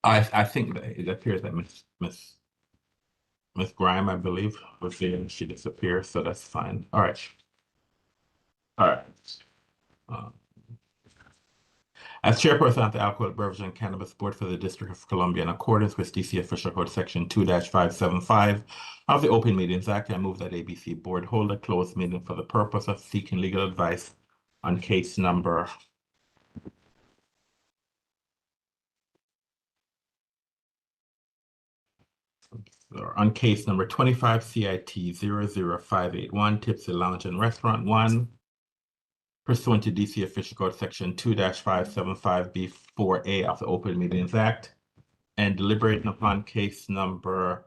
I think that it appears that Miss Grime, I believe, was there and she disappeared, so that's fine. All right. All right. Uh, As chairperson of the Alcoholic Beverage and Cannabis Board for the District of Columbia, in accordance with DC Official Code Section 2-575 of the Open Meetings Act, I move that ABC Board hold a closed meeting for the purpose of seeking legal advice on case number on case number 25 CIT 00581, Tipsy Lounge and Restaurant 1, pursuant to DC Official Code Section 2-575B4A of the Open Meetings Act, and deliberating upon case number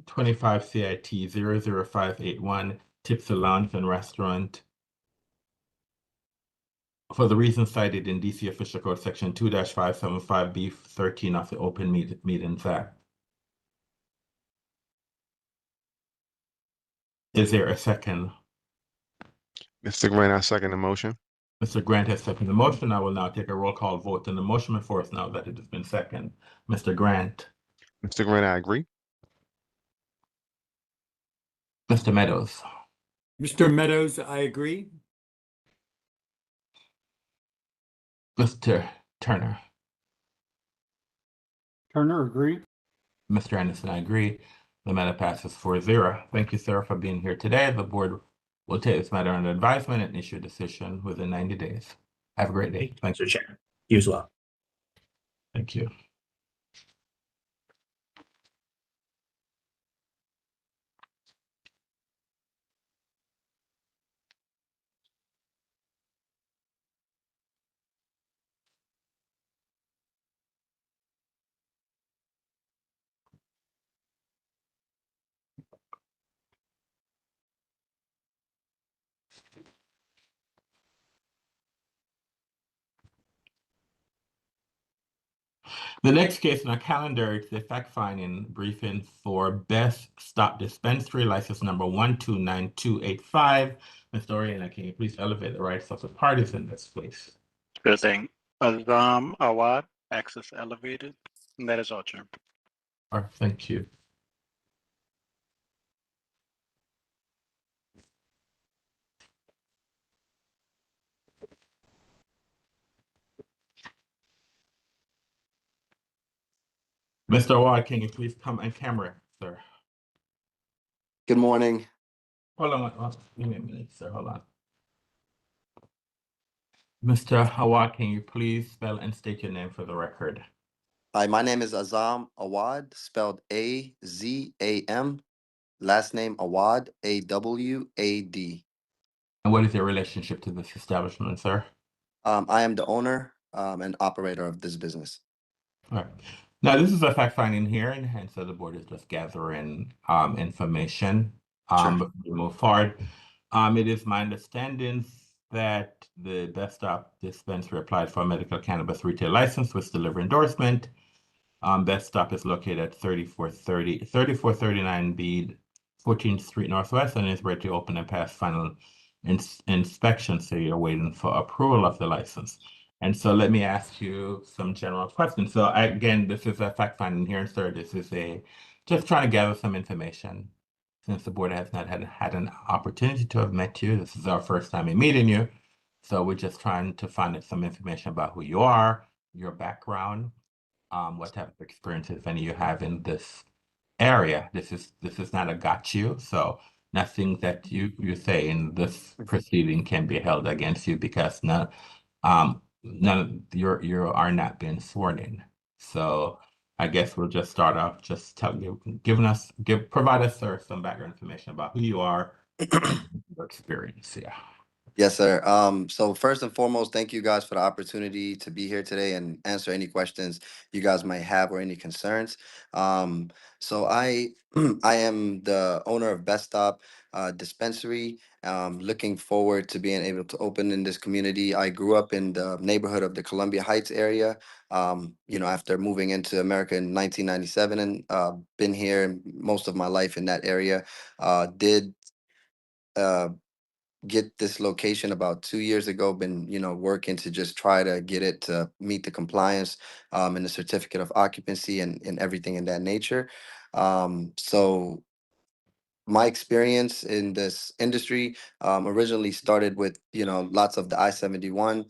25 CIT 00581, Tipsy Lounge and Restaurant, for the reasons cited in DC Official Code Section 2-575B13 of the Open Meetings Act. Is there a second? Mr. Grant, I second the motion. Mr. Grant has seconded the motion. I will now take a roll call vote on the motion before us now that it has been seconded. Mr. Grant. Mr. Grant, I agree. Mr. Meadows. Mr. Meadows, I agree. Mr. Turner. Turner, agree. Mr. Anderson, I agree. The matter passes 4-0. Thank you, sir, for being here today. The board will take this matter under advisement and issue a decision within 90 days. Have a great day. Thank you. Mr. Chair. You as well. Thank you. The next case on our calendar is the fact-finding briefing for Best Stop Dispensary, license number 129285. Mr. Oriana, can you please elevate the rights of the parties in this case? Sure thing. Azam Awad, access elevated. And that is all, Chair. All right, thank you. Mr. Awad, can you please come on camera, sir? Good morning. Hold on, give me a minute, sir. Hold on. Mr. Awad, can you please spell and state your name for the record? Hi, my name is Azam Awad, spelled A-Z-A-M. Last name Awad, A-W-A-D. And what is your relationship to this establishment, sir? I am the owner and operator of this business. All right. Now, this is a fact-finding hearing, and so the board is just gathering information before we move forward. It is my understanding that the Best Stop Dispensary applied for a medical cannabis retail license with delivery endorsement. Best Stop is located at 3439B 14th Street Northwest and is ready to open and pass final inspection, so you're waiting for approval of the license. And so let me ask you some general questions. So again, this is a fact-finding hearing, sir. This is just trying to gather some information. Since the board has not had an opportunity to have met you, this is our first time in meeting you. So we're just trying to find out some information about who you are, your background, what type of experience, if any, you have in this area. This is not a got you. So nothing that you say in this proceeding can be held against you because none you are not being sworn in. So I guess we'll just start off just provide us, sir, some background information about who you are and your experience. Yeah. Yes, sir. So first and foremost, thank you guys for the opportunity to be here today and answer any questions you guys might have or any concerns. So I I am the owner of Best Stop Dispensary. Looking forward to being able to open in this community. I grew up in the neighborhood of the Columbia Heights area. After moving into America in 1997 and been here most of my life in that area. Did get this location about 2 years ago. Been working to just try to get it to meet the compliance and the certificate of occupancy and everything in that nature. So my experience in this industry originally started with, you know, lots of the I-71,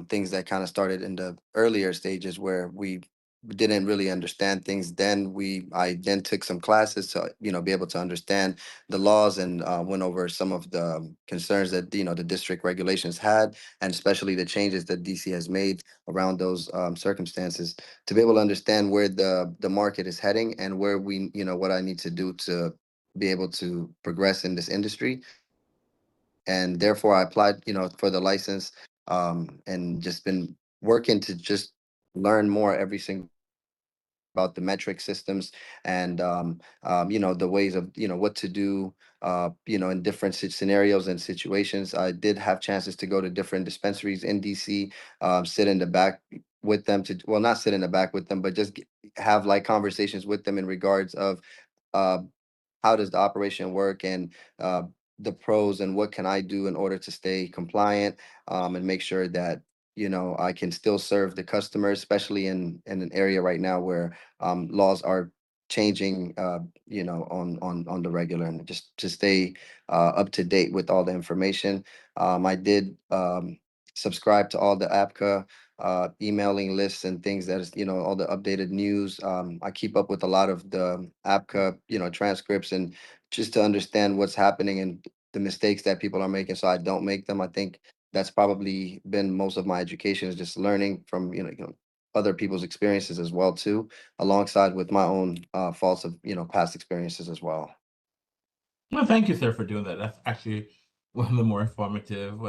things that kind of started in the earlier stages where we didn't really understand things. Then I then took some classes to, you know, be able to understand the laws, and went over some of the concerns that, you know, the district regulations had, and especially the changes that DC has made around those circumstances, to be able to understand where the market is heading and where we, you know, what I need to do to be able to progress in this industry. And therefore I applied, you know, for the license, and just been working to just learn more every single about the metric systems, and you know, the ways of, you know, what to do, you know, in different scenarios and situations. I did have chances to go to different dispensaries in DC, sit in the back with them to, well, not sit in the back with them, but just have like conversations with them in regards of uh, how does the operation work, and the pros, and what can I do in order to stay compliant, and make sure that, you know, I can still serve the customers, especially in an area right now where laws are changing, you know, on the regular, and just to stay up to date with all the information. I did subscribe to all the ABCA emailing lists and things, that is, you know, all the updated news. I keep up with a lot of the ABCA, you know, transcripts, and just to understand what's happening and the mistakes that people are making, so I don't make them. I think that's probably been most of my education, is just learning from, you know, other people's experiences as well too, alongside with my own faults of, you know, past experiences as well. Well, thank you, sir, for doing that. That's actually one of the more informative.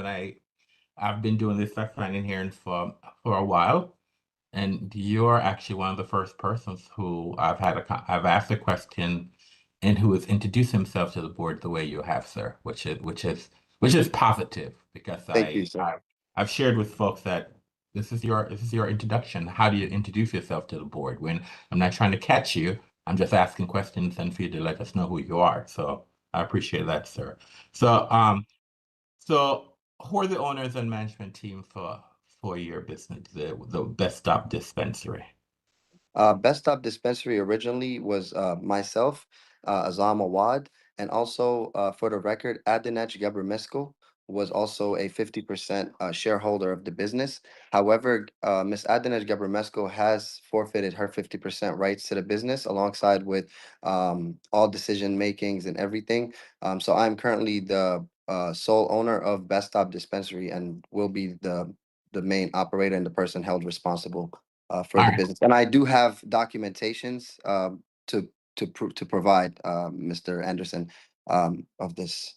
I've been doing this fact finding hearings for a while, and you're actually one of the first persons who I've asked a question, and who has introduced himself to the board the way you have, sir, which is positive, because Thank you, sir. I've shared with folks that this is your introduction. How do you introduce yourself to the board? When I'm not trying to catch you, I'm just asking questions and for you to let us know who you are. So I appreciate that, sir. So who are the owners and management team for your business, the Best Stop Dispensary? Best Stop Dispensary originally was myself, Azam Awad, and also, for the record, Adinej Gebremeskel was also a 50% shareholder of the business. However, Ms. Adinej Gebremeskel has forfeited her 50% rights to the business, alongside with all decision makings and everything. So I'm currently the sole owner of Best Stop Dispensary, and will be the main operator and the person held responsible for All the right. business. And I do have documentations to provide, Mr. Anderson, of this.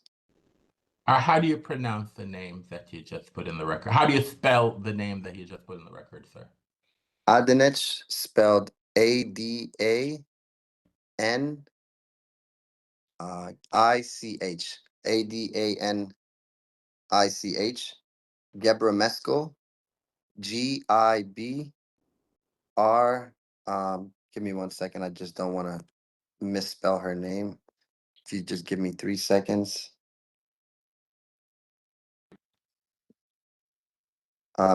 How do you pronounce the name that you just put in the record? How do you spell the name that you just put in the record, sir? Adinej, spelled ADAN ICH. ADANICH. Gebremeskel, GIBR. Give me 1 second. I just don't want to misspell her name. If you just give me 3 seconds.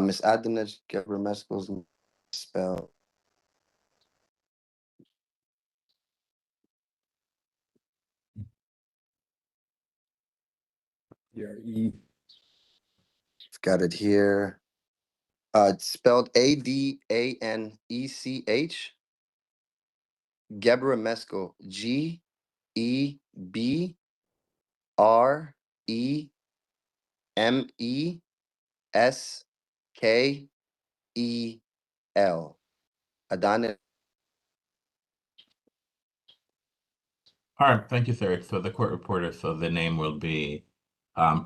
Miss Adinej Gebremeskel's spell. E. Got it here. It's spelled ADANECH. Gebremeskel, GEBREMESKEL. Adana. All right, thank you, sir. So the court reporter, so the name will be um,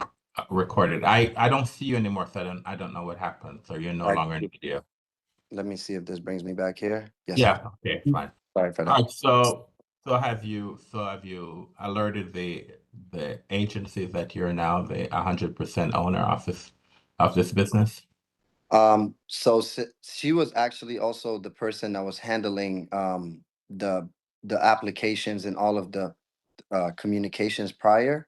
recorded. I don't see you anymore, so I don't know what happened. So you're no Right. longer in the video. Let me see if this brings me back here. Yes, Yeah, sir. okay, fine. Sorry for All that. right, so have you alerted the agency that you're now the 100% owner of this business? So she was actually also the person that was handling the applications and all of the communications prior.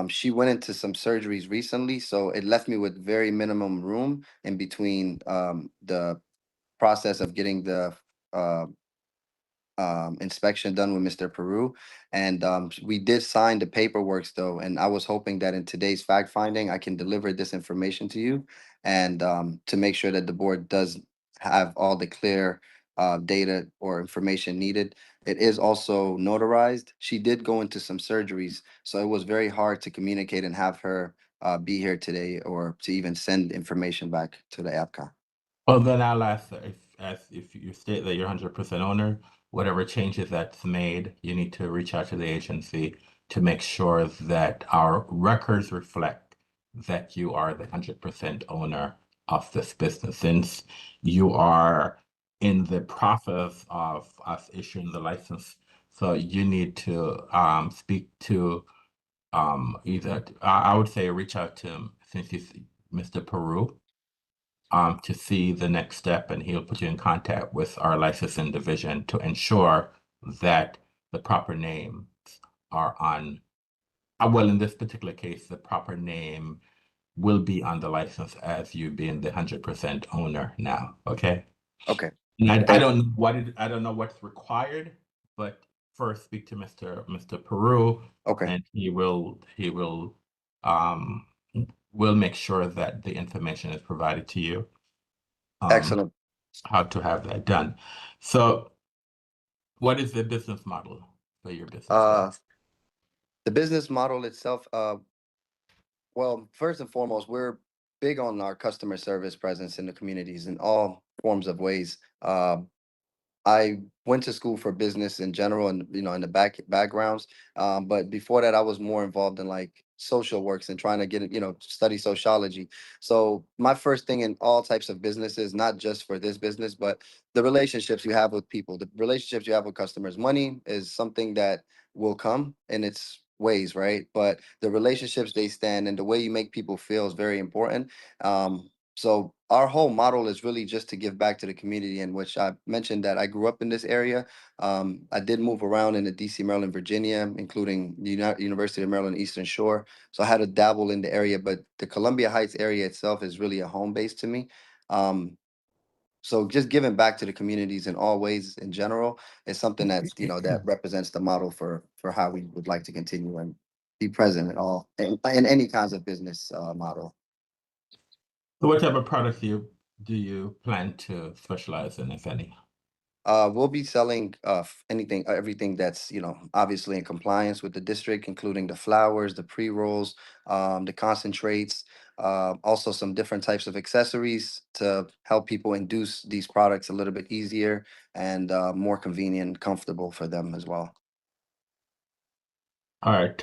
She went into some surgeries recently, so it left me with very minimum room in between the process of getting the uh, inspection done with Mr. Peru. And we did sign the paperwork though. And I was hoping that in today's fact finding, I can deliver this information to you and to make sure that the board does have all the clear data or information needed. It is also notarized. She did go into some surgeries, so it was very hard to communicate and have her be here today or to even send information back to the ABCA. Well, then I'll ask if you state that you're 100% owner, whatever changes that's made, you need to reach out to the agency to make sure that our records reflect that you are the 100% owner of this business. Since you are in the process of us issuing the license, so you need to speak to either I would say reach out to since he's Mr. Peru to see the next step, and he'll put you in contact with our licensing division to ensure that the proper names are on. Well, in this particular case, the proper name will be on the license as you being the 100% owner now. Okay. Okay. And I Thank- don't know I don't know what's required, but first speak to Mr. Peru, Okay. and um will make sure that the information is provided to you. Excellent. How to have that done. So, what is the business model for your business? The business model itself, well, first and foremost, we're big on our customer service presence in the communities in all forms of ways. I went to school for business in general and in the backgrounds. But before that, I was more involved in like social works and trying to get study sociology. So my first thing in all types of businesses, not just for this business, but the relationships you have with people, the relationships you have with customers. Money is something that will come in its ways, right? But the relationships they stand and the way you make people feel is very important. So our whole model is really just to give back to the community, in which I mentioned that I grew up in this area. I did move around in the DC, Maryland, Virginia, including the University of Maryland Eastern Shore. So I had to dabble in the area, but the Columbia Heights area itself is really a home base to me. So just giving back to the communities in all ways in general is something that's that represents the model for how we would like to continue and be present at all in any kinds of business model. So, what type of products do you plan to specialize in, if any? We'll be selling everything that's obviously in compliance with the district, including the flowers, the pre-rolls, the concentrates, also some different types of accessories to help people induce these products a little bit easier and more convenient and comfortable for them as well. All right.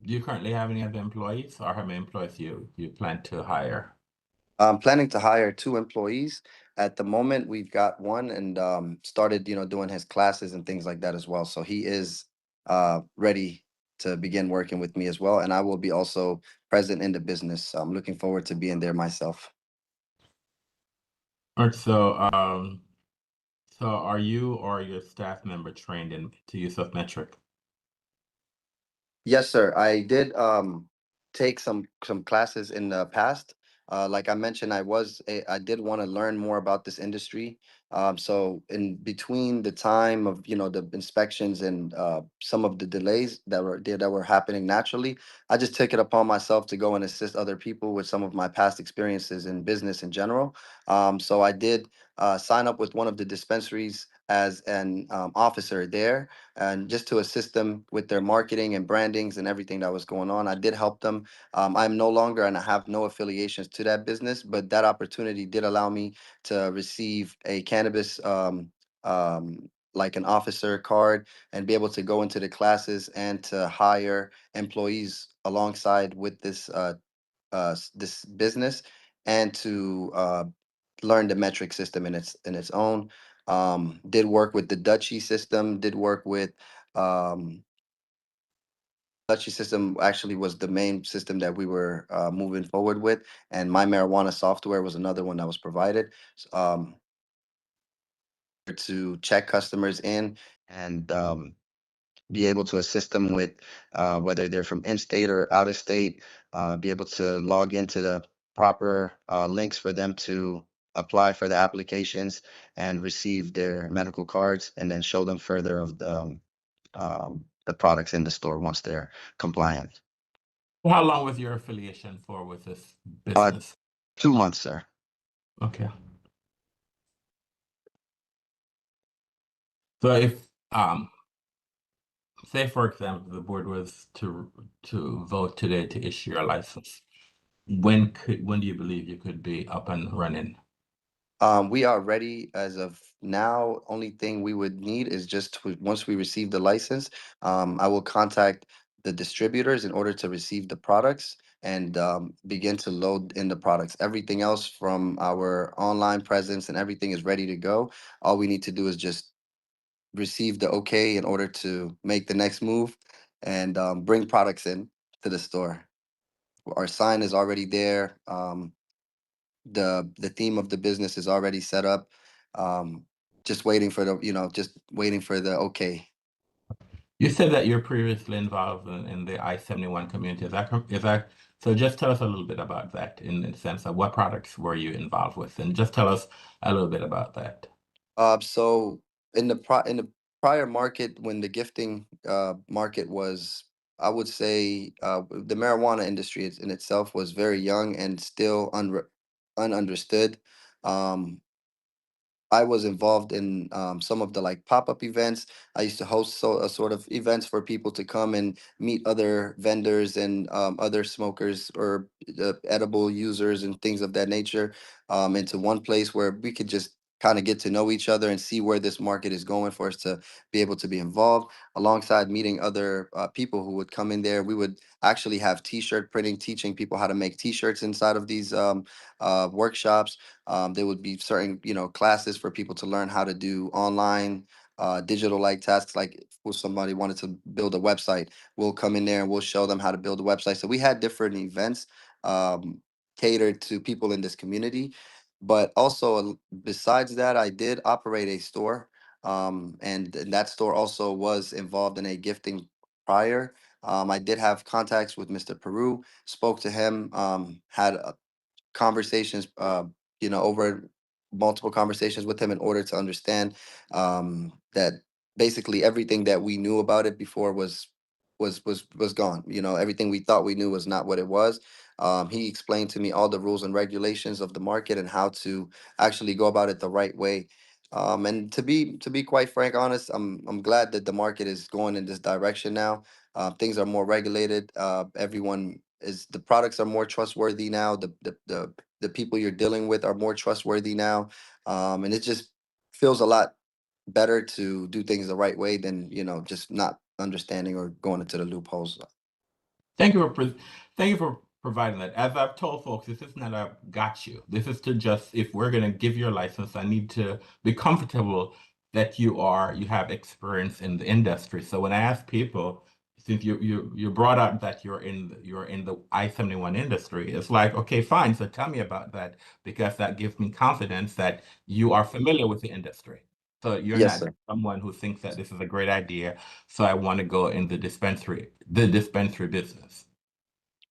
Do you currently have any other employees, or how many employees you plan to hire? I'm planning to hire 2 employees. At the moment, we've got one and started, doing his classes and things like that as well. So he is ready to begin working with me as well. And I will be also present in the business. So I'm looking forward to being there myself. All right. So are you or your staff member trained to use of metric? Yes, sir. I did take some classes in the past. Like I mentioned, I did want to learn more about this industry. So in between the time of the inspections and some of the delays that were happening naturally, I just took it upon myself to go and assist other people with some of my past experiences in business in general. So I did sign up with one of the dispensaries as an officer there, and just to assist them with their marketing and brandings and everything that was going on. I did help them. I'm no longer and I have no affiliations to that business, but that opportunity did allow me to receive a cannabis like an officer card and be able to go into the classes and to hire employees alongside with this business and to learn the metric system in its own. Did work with the Dutchy system, did work with Dutchy system actually was the main system that we were moving forward with, and My Marijuana software was another one that was provided to check customers in and be able to assist them with whether they're from in-state or out-of-state, be able to log into the proper links for them to apply for the applications and receive their medical cards, and then show them further of the products in the store once they're compliant. How long was your affiliation for with this Uh, business? 2 months, sir. Okay. So if say for example the board was to vote today to issue your license, when do you believe you could be up and running? We are ready as of now. Only thing we would need is just once we receive the license, I will contact the distributors in order to receive the products and begin to load in the products. Everything else from our online presence and everything is ready to go. All we need to do is just receive the okay in order to make the next move and bring products in to the store. Our sign is already there. The theme of the business is already set up. Just waiting for just waiting for the okay. You said that you're previously involved in the I-71 community. Is that so? Just tell us a little bit about that in the sense of what products were you involved with, and just tell us a little bit about that. So in the prior market, when the gifting market was, I would say, the marijuana industry in itself was very young and still ununderstood. Um, I was involved in some of the like pop-up events. I used to host a sort of events for people to come and meet other vendors and other smokers or edible users and things of that nature into one place where we could just kind of get to know each other and see where this market is going for us to be able to be involved alongside meeting other people who would come in there. We would actually have t-shirt printing, teaching people how to make t-shirts inside of these workshops. There would be certain, classes for people to learn how to do online digital like tasks. Like if somebody wanted to build a website, we'll come in there and we'll show them how to build a website. So we had different events catered to people in this community. But also, besides that, I did operate a store, and that store also was involved in a gifting prior. I did have contacts with Mr. Peru, spoke to him, had conversations, over multiple conversations with him in order to understand that basically everything that we knew about it before was gone. Everything we thought we knew was not what it was. He explained to me all the rules and regulations of the market and how to actually go about it the right way. And to be quite frank, honest, I'm glad that the market is going in this direction now. Things are more regulated. The products are more trustworthy now. The people you're dealing with are more trustworthy now. And it just feels a lot better to do things the right way than, just not understanding or going into the loopholes. Thank you for providing that. As I've told folks, this is not a got you. This is to just, if we're going to give you a license, I need to be comfortable that you have experience in the industry. So when I ask people, since you brought up that you're in the I-71 industry, it's like, okay, fine. So tell me about that, because that gives me confidence that you are familiar with the industry. So you're Yes, not sir. someone who thinks that this is a great idea, so I want to go in the dispensary business.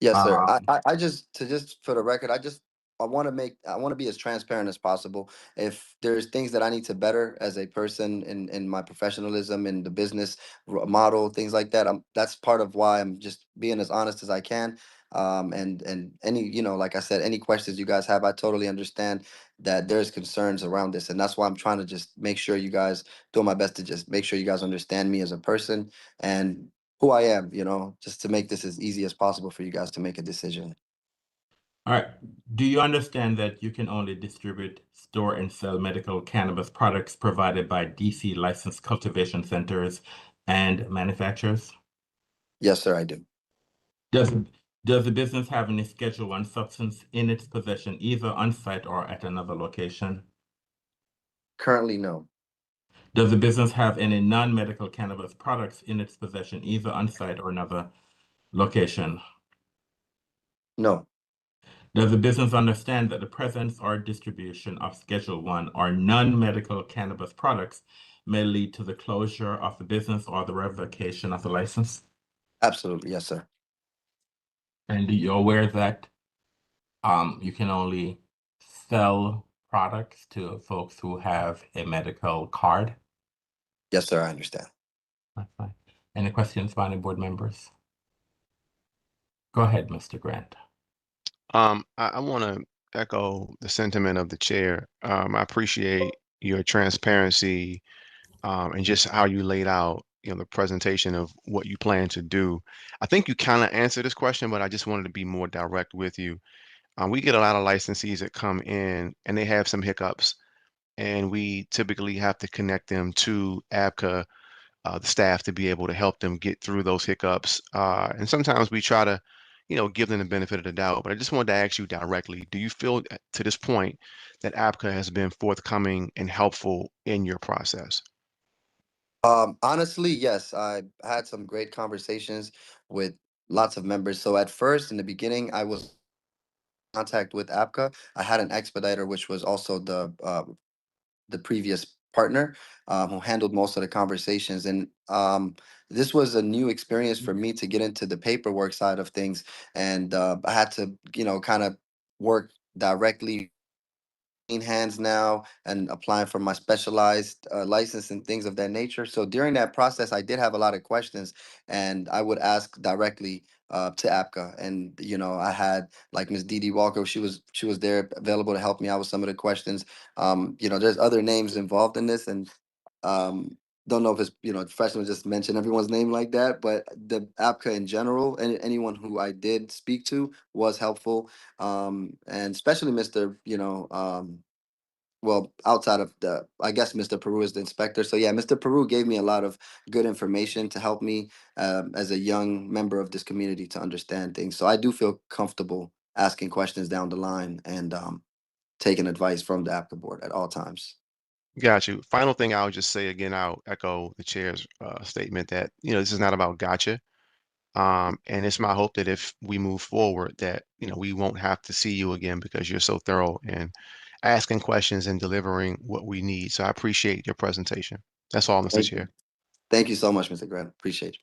Yes, sir. Um, I just for the record, I want to be as transparent as possible. If there's things that I need to better as a person in my professionalism in the business model, things like that, that's part of why I'm just being as honest as I can. And any, like I said, any questions you guys have, I totally understand that there's concerns around this, and that's why I'm trying to just make sure you guys do my best to just make sure you guys understand me as a person and who I am, just to make this as easy as possible for you guys to make a decision. all right. Do you understand that you can only distribute, store, and sell medical cannabis products provided by DC licensed cultivation centers and manufacturers? Yes, sir, I do. Does does the business have any Schedule I substance in its possession, either on site or at another location? Currently, no. Does the business have any non-medical cannabis products in its possession, either on site or another location? No. Does the business understand that the presence or distribution of Schedule I or non-medical cannabis products may lead to the closure of the business or the revocation of the license? Absolutely, yes, sir. And you're aware that you can only sell products to folks who have a medical card. Yes, sir, I understand. That's fine. Any questions by any board members? Go ahead, Mr. Grant. I want to echo the sentiment of the chair. I appreciate your transparency and just how you laid out, the presentation of what you plan to do. I think you kind of answered this question, but I just wanted to be more direct with you. We get a lot of licensees that come in and they have some hiccups, and we typically have to connect them to ABCA, the staff, to be able to help them get through those hiccups. And sometimes we try to, give them the benefit of the doubt. But I just wanted to ask you directly, do you feel to this point that ABCA has been forthcoming and helpful in your process? Honestly, yes, I had some great conversations with lots of members. So at first, in the beginning, I was in contact with ABCA. I had an expediter, which was also the previous partner, who handled most of the conversations. And this was a new experience for me to get into the paperwork side of things. And I had to, kind of work directly in hands now and applying for my specialized license and things of that nature. So during that process, I did have a lot of questions, and I would ask directly to APCA. And I had like Ms. Dee Dee Walker. She was there available to help me out with some of the questions. There's other names involved in this, and don't know if it's professional just mention everyone's name like that, but the APCA in general and anyone who I did speak to was helpful, and especially Mr. Well, outside of I guess Mr. Peru is the inspector. So yeah, Mr. Peru gave me a lot of good information to help me as a young member of this community to understand things. So I do feel comfortable asking questions down the line and taking advice from the APCA board at all times. Got you. Final thing I'll just say again, I'll echo the chair's statement that, this is not about gotcha. And it's my hope that if we move forward that, we won't have to see you again because you're so thorough and asking questions and delivering what we need. So I appreciate your presentation. That's all, Mr. Chair. Thank you so much, Mr. Grant. Appreciate you.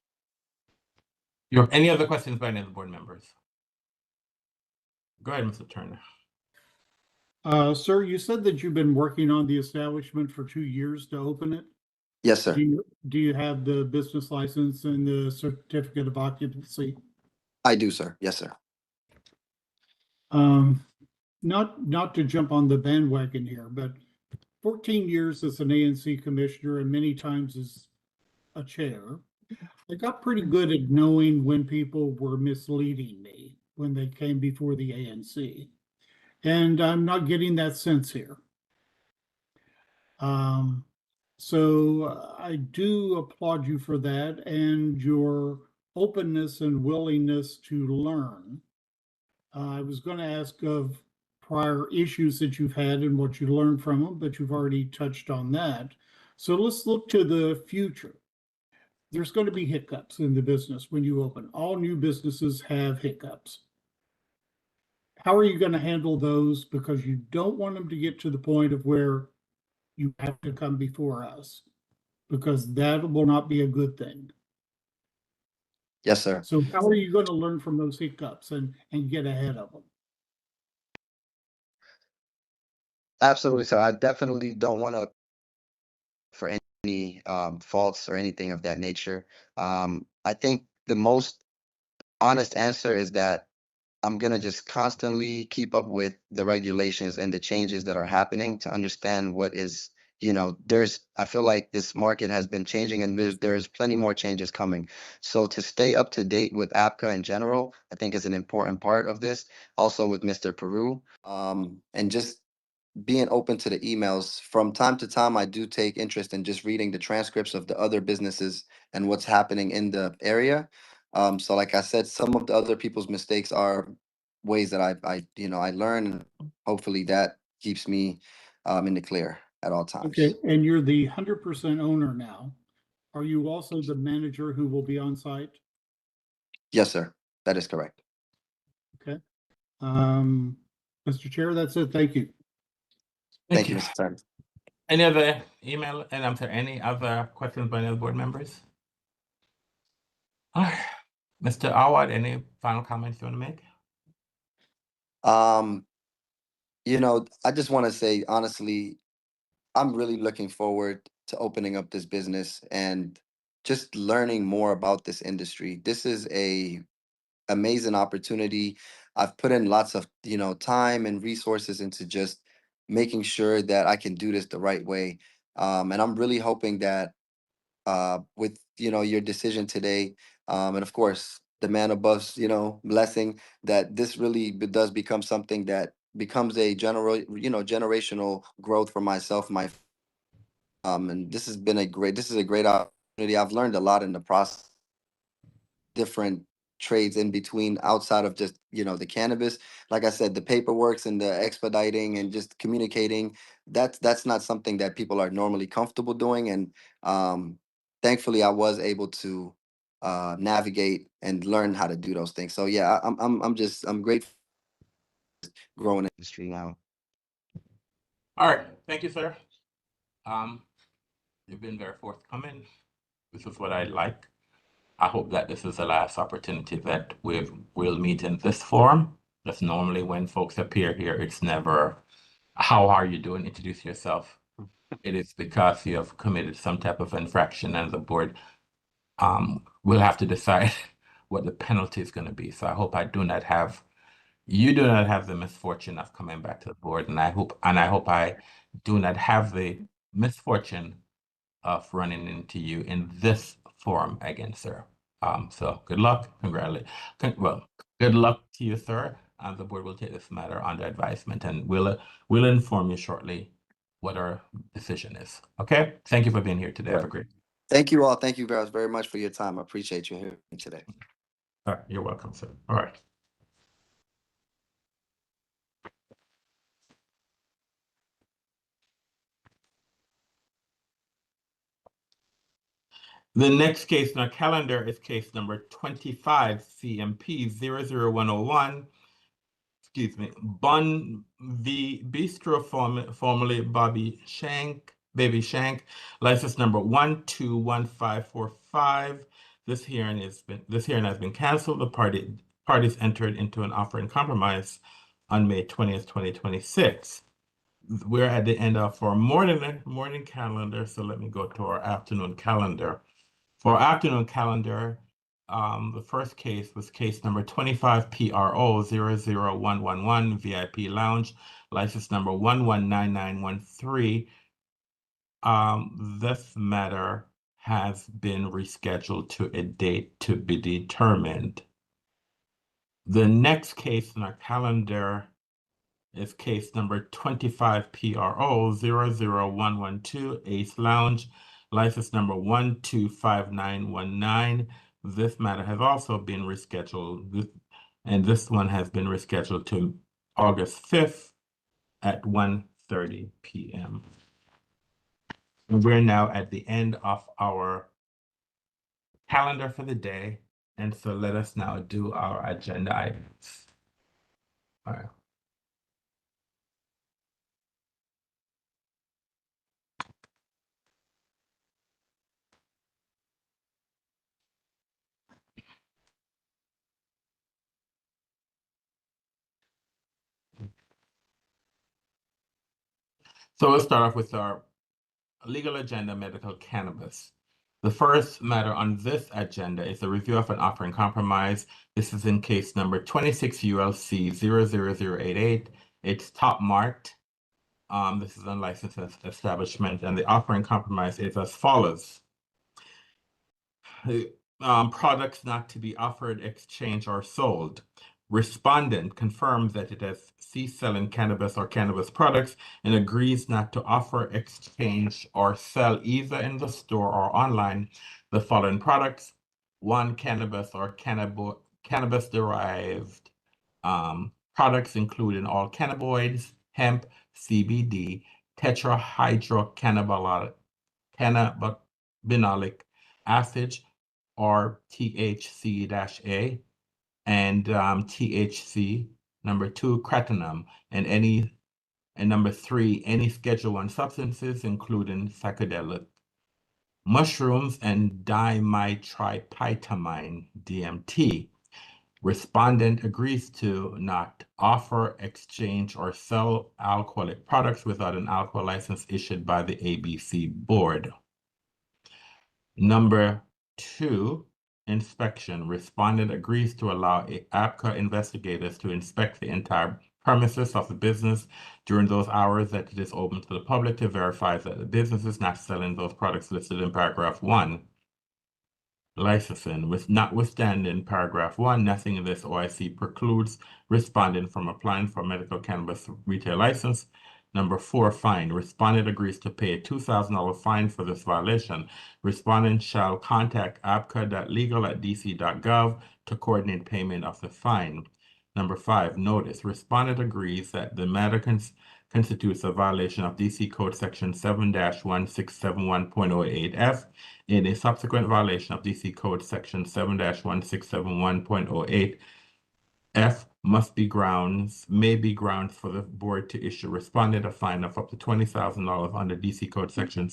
You have any other questions by any of the board members? Go ahead, Mr. Turner. Sir, you said that you've been working on the establishment for 2 years to open it. Yes, sir. Do you have the business license and the certificate of occupancy? I do, sir. Yes, sir. Not to jump on the bandwagon here, but 14 years as an ANC commissioner and many times as a chair, I got pretty good at knowing when people were misleading me when they came before the ANC. And I'm not getting that sense here. So I do applaud you for that and your openness and willingness to learn. I was going to ask of prior issues that you've had and what you learned from them, but you've already touched on that. So let's look to the future. There's going to be hiccups in the business when you open. All new businesses have hiccups. How are you going to handle those? Because you don't want them to get to the point of where you have to come before us, because that will not be a good thing. Yes, sir. So how are you going to learn from those hiccups and get ahead of them? Absolutely, sir. I definitely don't want to for any faults or anything of that nature. I think the most honest answer is that I'm going to just constantly keep up with the regulations and the changes that are happening to understand what is, I feel like this market has been changing and there's plenty more changes coming. So to stay up to date with APCA in general, I think is an important part of this. Also with Mr. Peru, and just being open to the emails. From time to time, I do take interest in just reading the transcripts of the other businesses and what's happening in the area. So like I said, some of the other people's mistakes are ways that I learn, and hopefully that keeps me in the clear at all times. Okay, and you're the 100% owner now. Are you also the manager who will be on site? Yes, sir. That is correct. Okay. Mr. Chair, that's it. Thank you. Thank you, Mr. Turner. Any other email, and I'm sorry, any other questions by any other board members? All right. Mr. Awad, any final comments you want to make? I just want to say, honestly, I'm really looking forward to opening up this business and just learning more about this industry. This is a amazing opportunity. I've put in lots of, time and resources into just making sure that I can do this the right way. And I'm really hoping that with, your decision today, and of course, the man above's, blessing, that this really does become something that becomes a generational growth for myself, and this is a great opportunity. I've learned a lot in the process, different trades in between outside of just, the cannabis. Like I said, the paperworks and the expediting and just communicating, that's not something that people are normally comfortable doing. And thankfully I was able to navigate and learn how to do those things. So yeah, I'm grateful growing in the industry now. All right, thank you, sir. You've been very forthcoming. This is what I like. I hope that this is the last opportunity that we'll meet in this forum. That's normally when folks appear here. It's never, how are you doing? Introduce yourself. It is because you have committed some type of infraction, and the board will have to decide what the penalty is going to be. So I hope you do not have the misfortune of coming back to the board, and I hope I do not have the misfortune of running into you in this forum again, sir. So good luck, good luck to you, sir. And the board will take this matter under advisement, and we'll inform you shortly what our decision is. Okay? Thank you for being here today. Have a great. Thank you all. Thank you guys very much for your time. I appreciate you here today. All right, you're welcome, sir. All right. The next case on our calendar is case number 25 CMP 00101. Excuse me, Bun v. Bistro, formerly Baby Shank, license number 121545. This hearing has been canceled. The parties entered into an offer in compromise on May 20th, 2026. We're at the end of our morning calendar, so let me go to our afternoon calendar. For our afternoon calendar, the first case was case number 25 PRO 00111 VIP Lounge, license number 119913. This matter has been rescheduled to a date to be determined. The next case on our calendar is case number 25 PRO 00112 Ace Lounge, license number 125919. This matter has also been rescheduled, and this one has been rescheduled to August 5th at 1:30 p.m. And we're now at the end of our calendar for the day, and so let us now do our agenda items. All right. So let's start off with our legal agenda, medical cannabis. The first matter on this agenda is a review of an offer in compromise. This is in case number 26 ULC 00088. It's top marked. This is unlicensed establishment, and the offer in compromise is as follows. Products not to be offered, exchanged, or sold. Respondent confirms that it has ceased selling cannabis or cannabis products and agrees not to offer, exchange, or sell either in the store or online the following products: one, cannabis or cannabis-derived products, including all cannabinoids, hemp, CBD, tetrahydrocannabinolic acid, or THC-A, and THC, number 2, creatinine, and number 3, any Schedule 1 substances, including psychedelic mushrooms and dimethyltryptamine, DMT. Respondent agrees to not offer, exchange, or sell alcoholic products without an alcohol license issued by the ABC board. Number 2, inspection. Respondent agrees to allow ABCA investigators to inspect the entire premises of the business during those hours that it is open to the public to verify that the business is not selling those products listed in paragraph 1. Licensing. With notwithstanding paragraph 1, nothing in this OIC precludes respondent from applying for a medical cannabis retail license. Number 4, fine. Respondent agrees to pay a $2,000 fine for this violation. Respondent shall contact abca.legal@dc.gov to coordinate payment of the fine. Number 5, notice. Respondent agrees that the matter constitutes a violation of DC Code Section 7-1671.08F in a subsequent violation of DC Code Section 7-1671.08F may be grounds for the board to issue respondent a fine of up to $20,000 under DC Code Section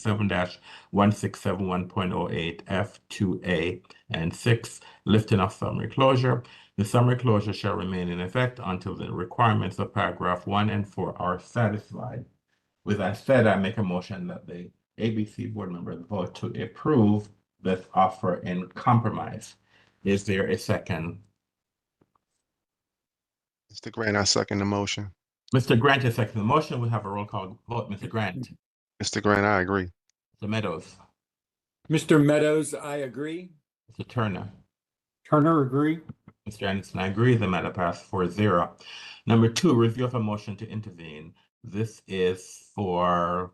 7-1671.08F2A and 6, lifting of summary closure. The summary closure shall remain in effect until the requirements of paragraph 1 and 4 are satisfied. With that said, I make a motion that the ABC board members vote to approve this offer in compromise. Is there a second? Mr. Grant, I second the motion. Mr. Grant is second the motion. We have a roll call vote. Mr. Grant. Mr. Grant, I agree. Mr. Meadows. Mr. Meadows, I agree. Mr. Turner. Turner, agree. Mr. Anderson, I agree. The matter passed 4-0. Number 2, review of a motion to intervene. This is for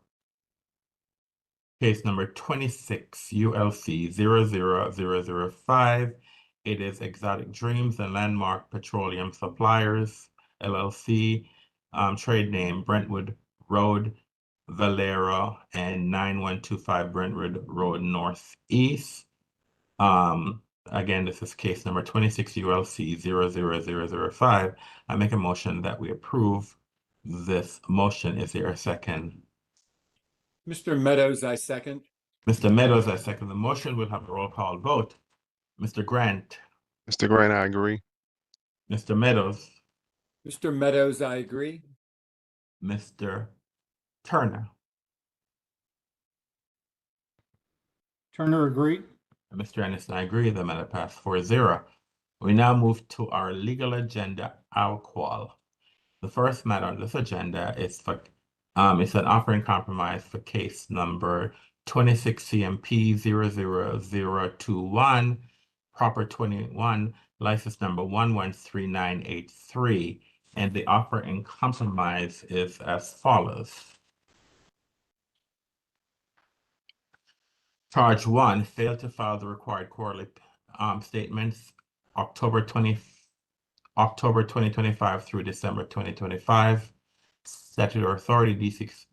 case number 26 ULC 00005. It is Exotic Dreams and Landmark Petroleum Suppliers LLC, trade name Brentwood Road, Valero, and 9125 Brentwood Road Northeast. Again, this is case number 26 ULC 00005. I make a motion that we approve this motion. Is there a second? Mr. Meadows, I second. Mr. Meadows, I second the motion. We'll have a roll call vote. Mr. Grant. Mr. Grant, I agree. Mr. Meadows. Mr. Meadows, I agree. Mr. Turner. Turner, agree. Mr. Anderson, I agree. The matter passed 4-0. We now move to our legal agenda, alcohol. The first matter on this agenda is for it's an offering compromise for case number 26 CMP 00021, proper 21, license number 113983. And the offer in compromise is as follows. Charge 1, failed to file the required quarterly statements October 2025 through December 2025. Statutory authority,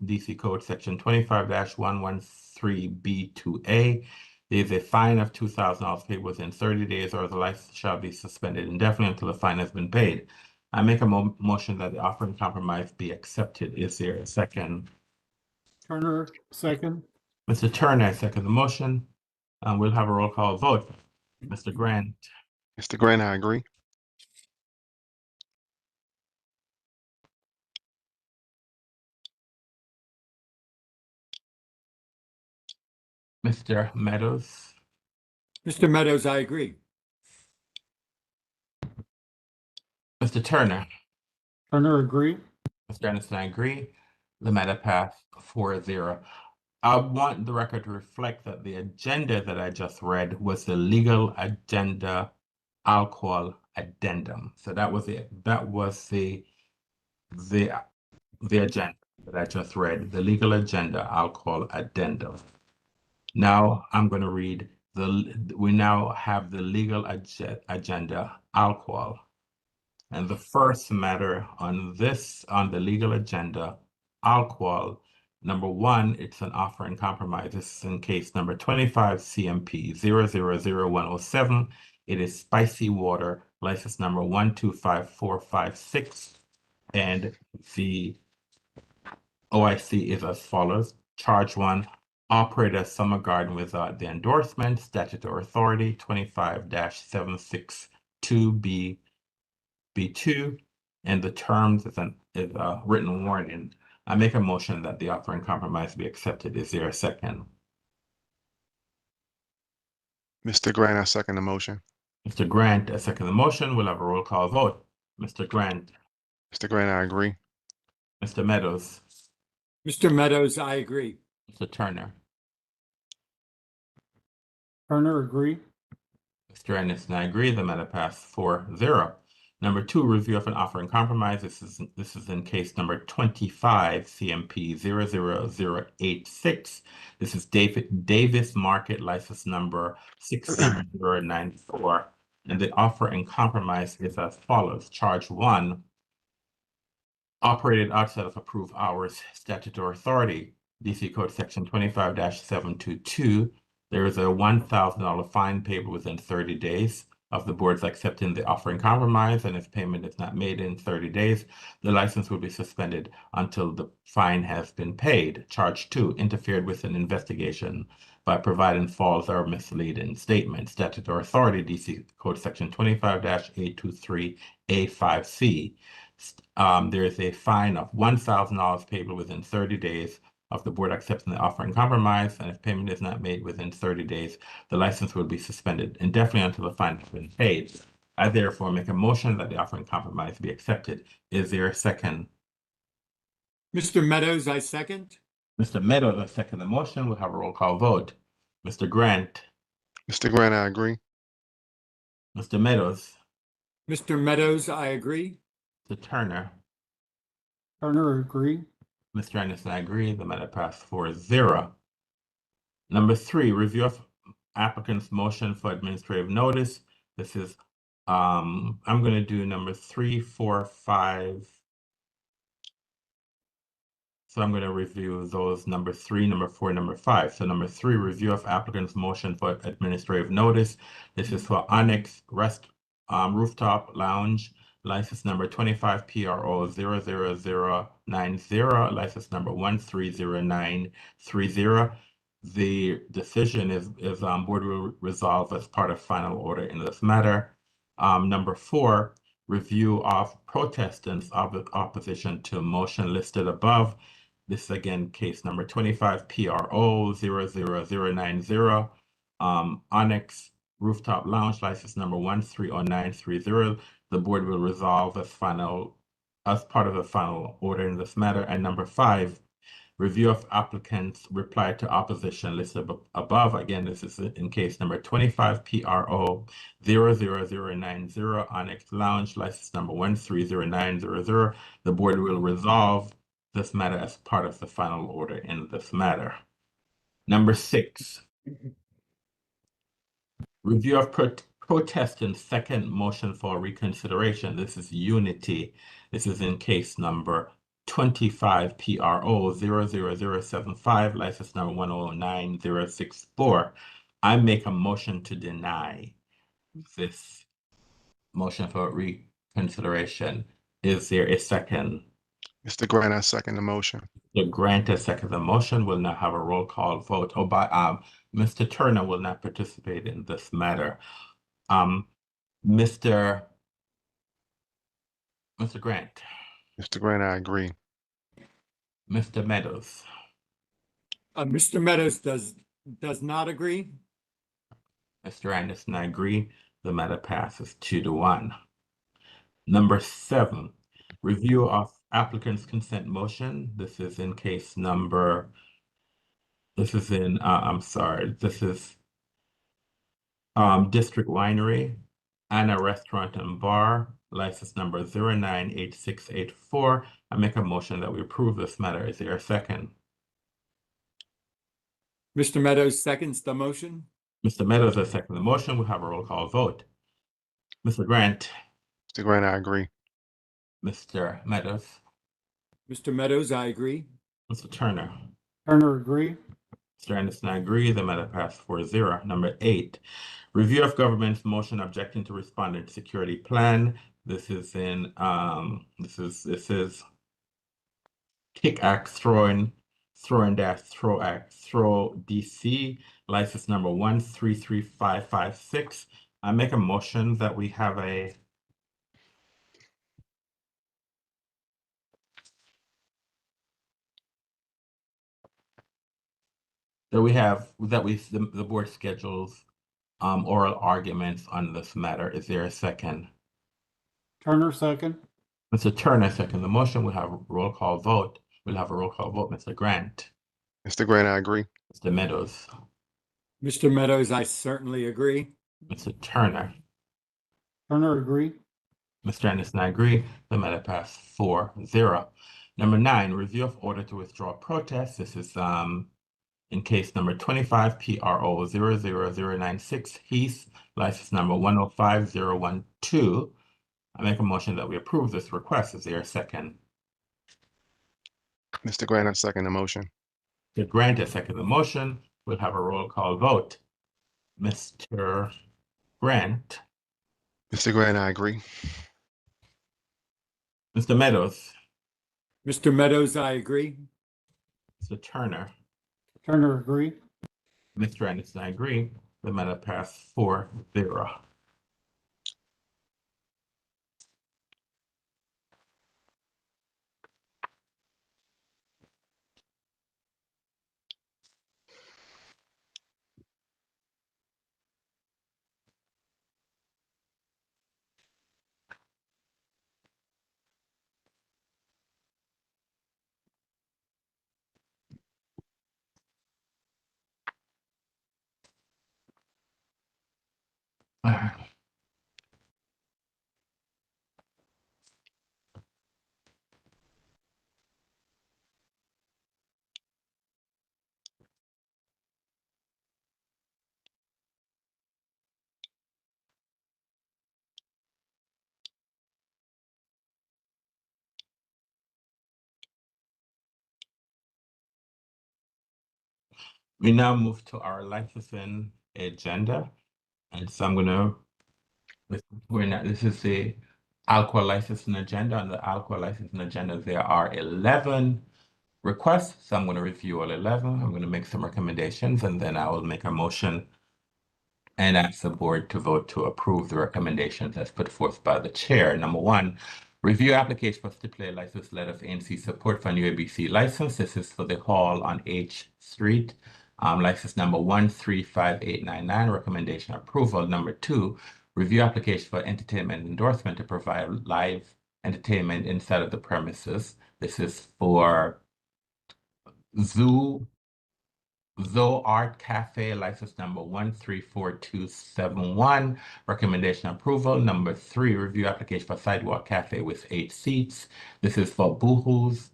DC Code Section 25-113B2A. There is a fine of $2,000 paid within 30 days, or the license shall be suspended indefinitely until the fine has been paid. I make a motion that the offering compromise be accepted. Is there a second? Turner, second. Mr. Turner, I second the motion. We'll have a roll call vote. Mr. Grant. Mr. Grant, I agree. Mr. Meadows. Mr. Meadows, I agree. Mr. Turner. Turner, agree. Mr. Anderson, I agree. The matter passed 4-0. I want the record to reflect that the agenda that I just read was the legal agenda alcohol addendum. So that was it. That was the agenda that I just read, the legal agenda alcohol addendum. Now I'm going to read we now have the legal agenda alcohol. And the first matter on the legal agenda alcohol, number 1, it's an offer in compromise. This is in case number 25 CMP 000107. It is Spicy Water, license number 125456. And the OIC is as follows. Charge 1, operate a summer garden without the endorsement, statutory authority 25-762B B2, and the terms is a written warning. I make a motion that the offer in compromise be accepted. Is there a second? Mr. Grant, I second the motion. Mr. Grant, I second the motion. We'll have a roll call vote. Mr. Grant, Mr. Grant, I agree. Mr. Meadows, Mr. Meadows, I agree. Mr. Turner, Turner, agree. Mr. Anderson, I agree. The matter passed 4-0. Number 2, review of an offer in compromise. This is in case number 25 CMP 00086. This is Davis Market license number 60094. And the offer in compromise is as follows. Charge 1, operated outside of approved hours statutory authority, DC Code Section 25-722. There is a $1,000 fine payable within 30 days of the board's accepting the offer in compromise, and if payment is not made in 30 days, the license will be suspended until the fine has been paid. Charge 2, interfered with an investigation by providing false or misleading statements. Statutory authority, DC Code Section 25-823A5C. There is a fine of $1,000 payable within 30 days of the board accepting the offer in compromise, and if payment is not made within 30 days, the license will be suspended indefinitely until the fine has been paid. I therefore make a motion that the offer in compromise be accepted. Is there a second? Mr. Meadows, I second. Mr. Meadows, I second the motion. We'll have a roll call vote. Mr. Grant, Mr. Grant, I agree. Mr. Meadows, Mr. Meadows, I agree. Mr. Turner, Turner, agree. Mr. Anderson, I agree. The matter passed 4-0. Number 3, review of applicant's motion for administrative notice. This is, I'm going to do number 3, 4, 5. So I'm going to review those number 3, number 4, number 5. So number 3, review of applicant's motion for administrative notice. This is for Onyx Rooftop Lounge, license number 25PRO00090, license number 130930. The decision is board will resolve as part of final order in this matter. Number 4, review of protestants of opposition to motion listed above. This is again case number 25PRO00090. Onyx Rooftop Lounge, license number 130930. The board will resolve as part of the final order in this matter. And number 5, review of applicant's reply to opposition listed above. Again, this is in case number 25PRO00090, Onyx Lounge, license number 130900. The board will resolve this matter as part of the final order in this matter. Number 6, review of protestant's second motion for reconsideration. This is Unity. This is in case number 25PRO00075, license number 109064. I make a motion to deny this motion for reconsideration. Is there a second? Mr. Grant, I second the motion. The Grant has seconded the motion. Will now have a roll call vote. Mr. Turner will not participate in this matter. Mr. Grant. Mr. Grant, I agree. Mr. Meadows. Mr. Meadows does not agree. Mr. Anderson, I agree. The matter passes 2-1. Number 7, review of applicant's consent motion. This is in case number, this is in, this is District Winery, Anna Restaurant and Bar, license number 098684. I make a motion that we approve this matter. Is there a second? Mr. Meadows seconds the motion. Mr. Meadows has seconded the motion. We'll have a roll call vote. Mr. Grant. Mr. Grant, I agree. Mr. Meadows. Mr. Meadows, I agree. Mr. Turner. Turner, agree. Mr. Anderson, I agree. The matter passed 4-0. Number 8, review of government's motion objecting to respondent security plan. This is in this is Kick Act Throw DC, license number 133556. I make a motion that we have a that the board schedules oral arguments on this matter. Is there a second? Turner, second. Mr. Turner, second the motion. We'll have a roll call vote. We'll have a roll call vote. Mr. Grant. Mr. Grant, I agree. Mr. Meadows. Mr. Meadows, I certainly agree. Mr. Turner. Turner, agree. Mr. Anderson, I agree. The matter passed 4-0. Number 9, review of order to withdraw protest. This is in case number 25 PRO 00096 Heath, license number 105012. I make a motion that we approve this request. Is there a second? Mr. Grant, I second the motion. Mr. Grant has seconded the motion. We'll have a roll call vote. Mr. Grant. Mr. Grant, I agree. Mr. Meadows. Mr. Meadows, I agree. Mr. Turner. Turner, agree. Mr. Anderson, I agree. The matter passed 4-0. All right. We now move to our licensing agenda. And so I'm going to, this is the alcohol licensing agenda. On the alcohol licensing agenda, there are 11 requests. So I'm going to review all 11. I'm going to make some recommendations, and then I will make a motion and ask the board to vote to approve the recommendations as put forth by the chair. Number 1, review application for stipulated license letter of ANC support for new ABC license. This is for the hall on H Street. License number 135899, recommendation approval. Number 2, review application for entertainment endorsement to provide live entertainment inside of the premises. This is for Zoo Art Cafe, license number 134271, recommendation approval. Number 3, review application for Sidewalk Cafe with 8 seats. This is for Booho's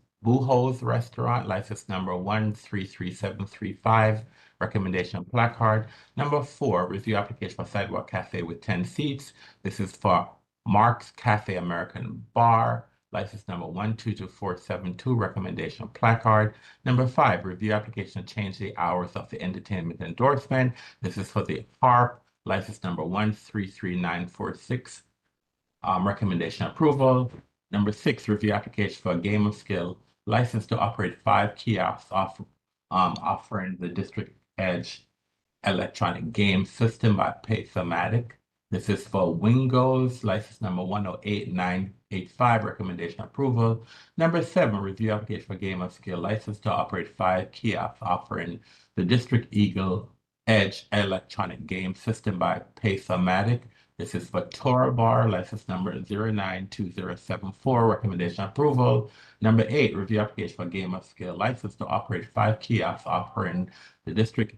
Restaurant, license number 133735, recommendation placard. Number 4, review application for Sidewalk Cafe with 10 seats. This is for Mark's Cafe American Bar, license number 122472, recommendation placard. Number 5, review application to change the hours of the entertainment endorsement. This is for the HARP, license number 133946, recommendation approval. Number 6, review application for a game of skill, license to operate 5 kiosks offering the District Edge electronic game system by Paysomatic. This is for Wingo's, license number 108985, recommendation approval. Number 7, review application for game of skill, license to operate 5 kiosks offering the District Eagle Edge electronic game system by Paysomatic. This is for Tora Bar, license number 092074, recommendation approval. Number 8, review application for game of skill, license to operate 5 kiosks offering the District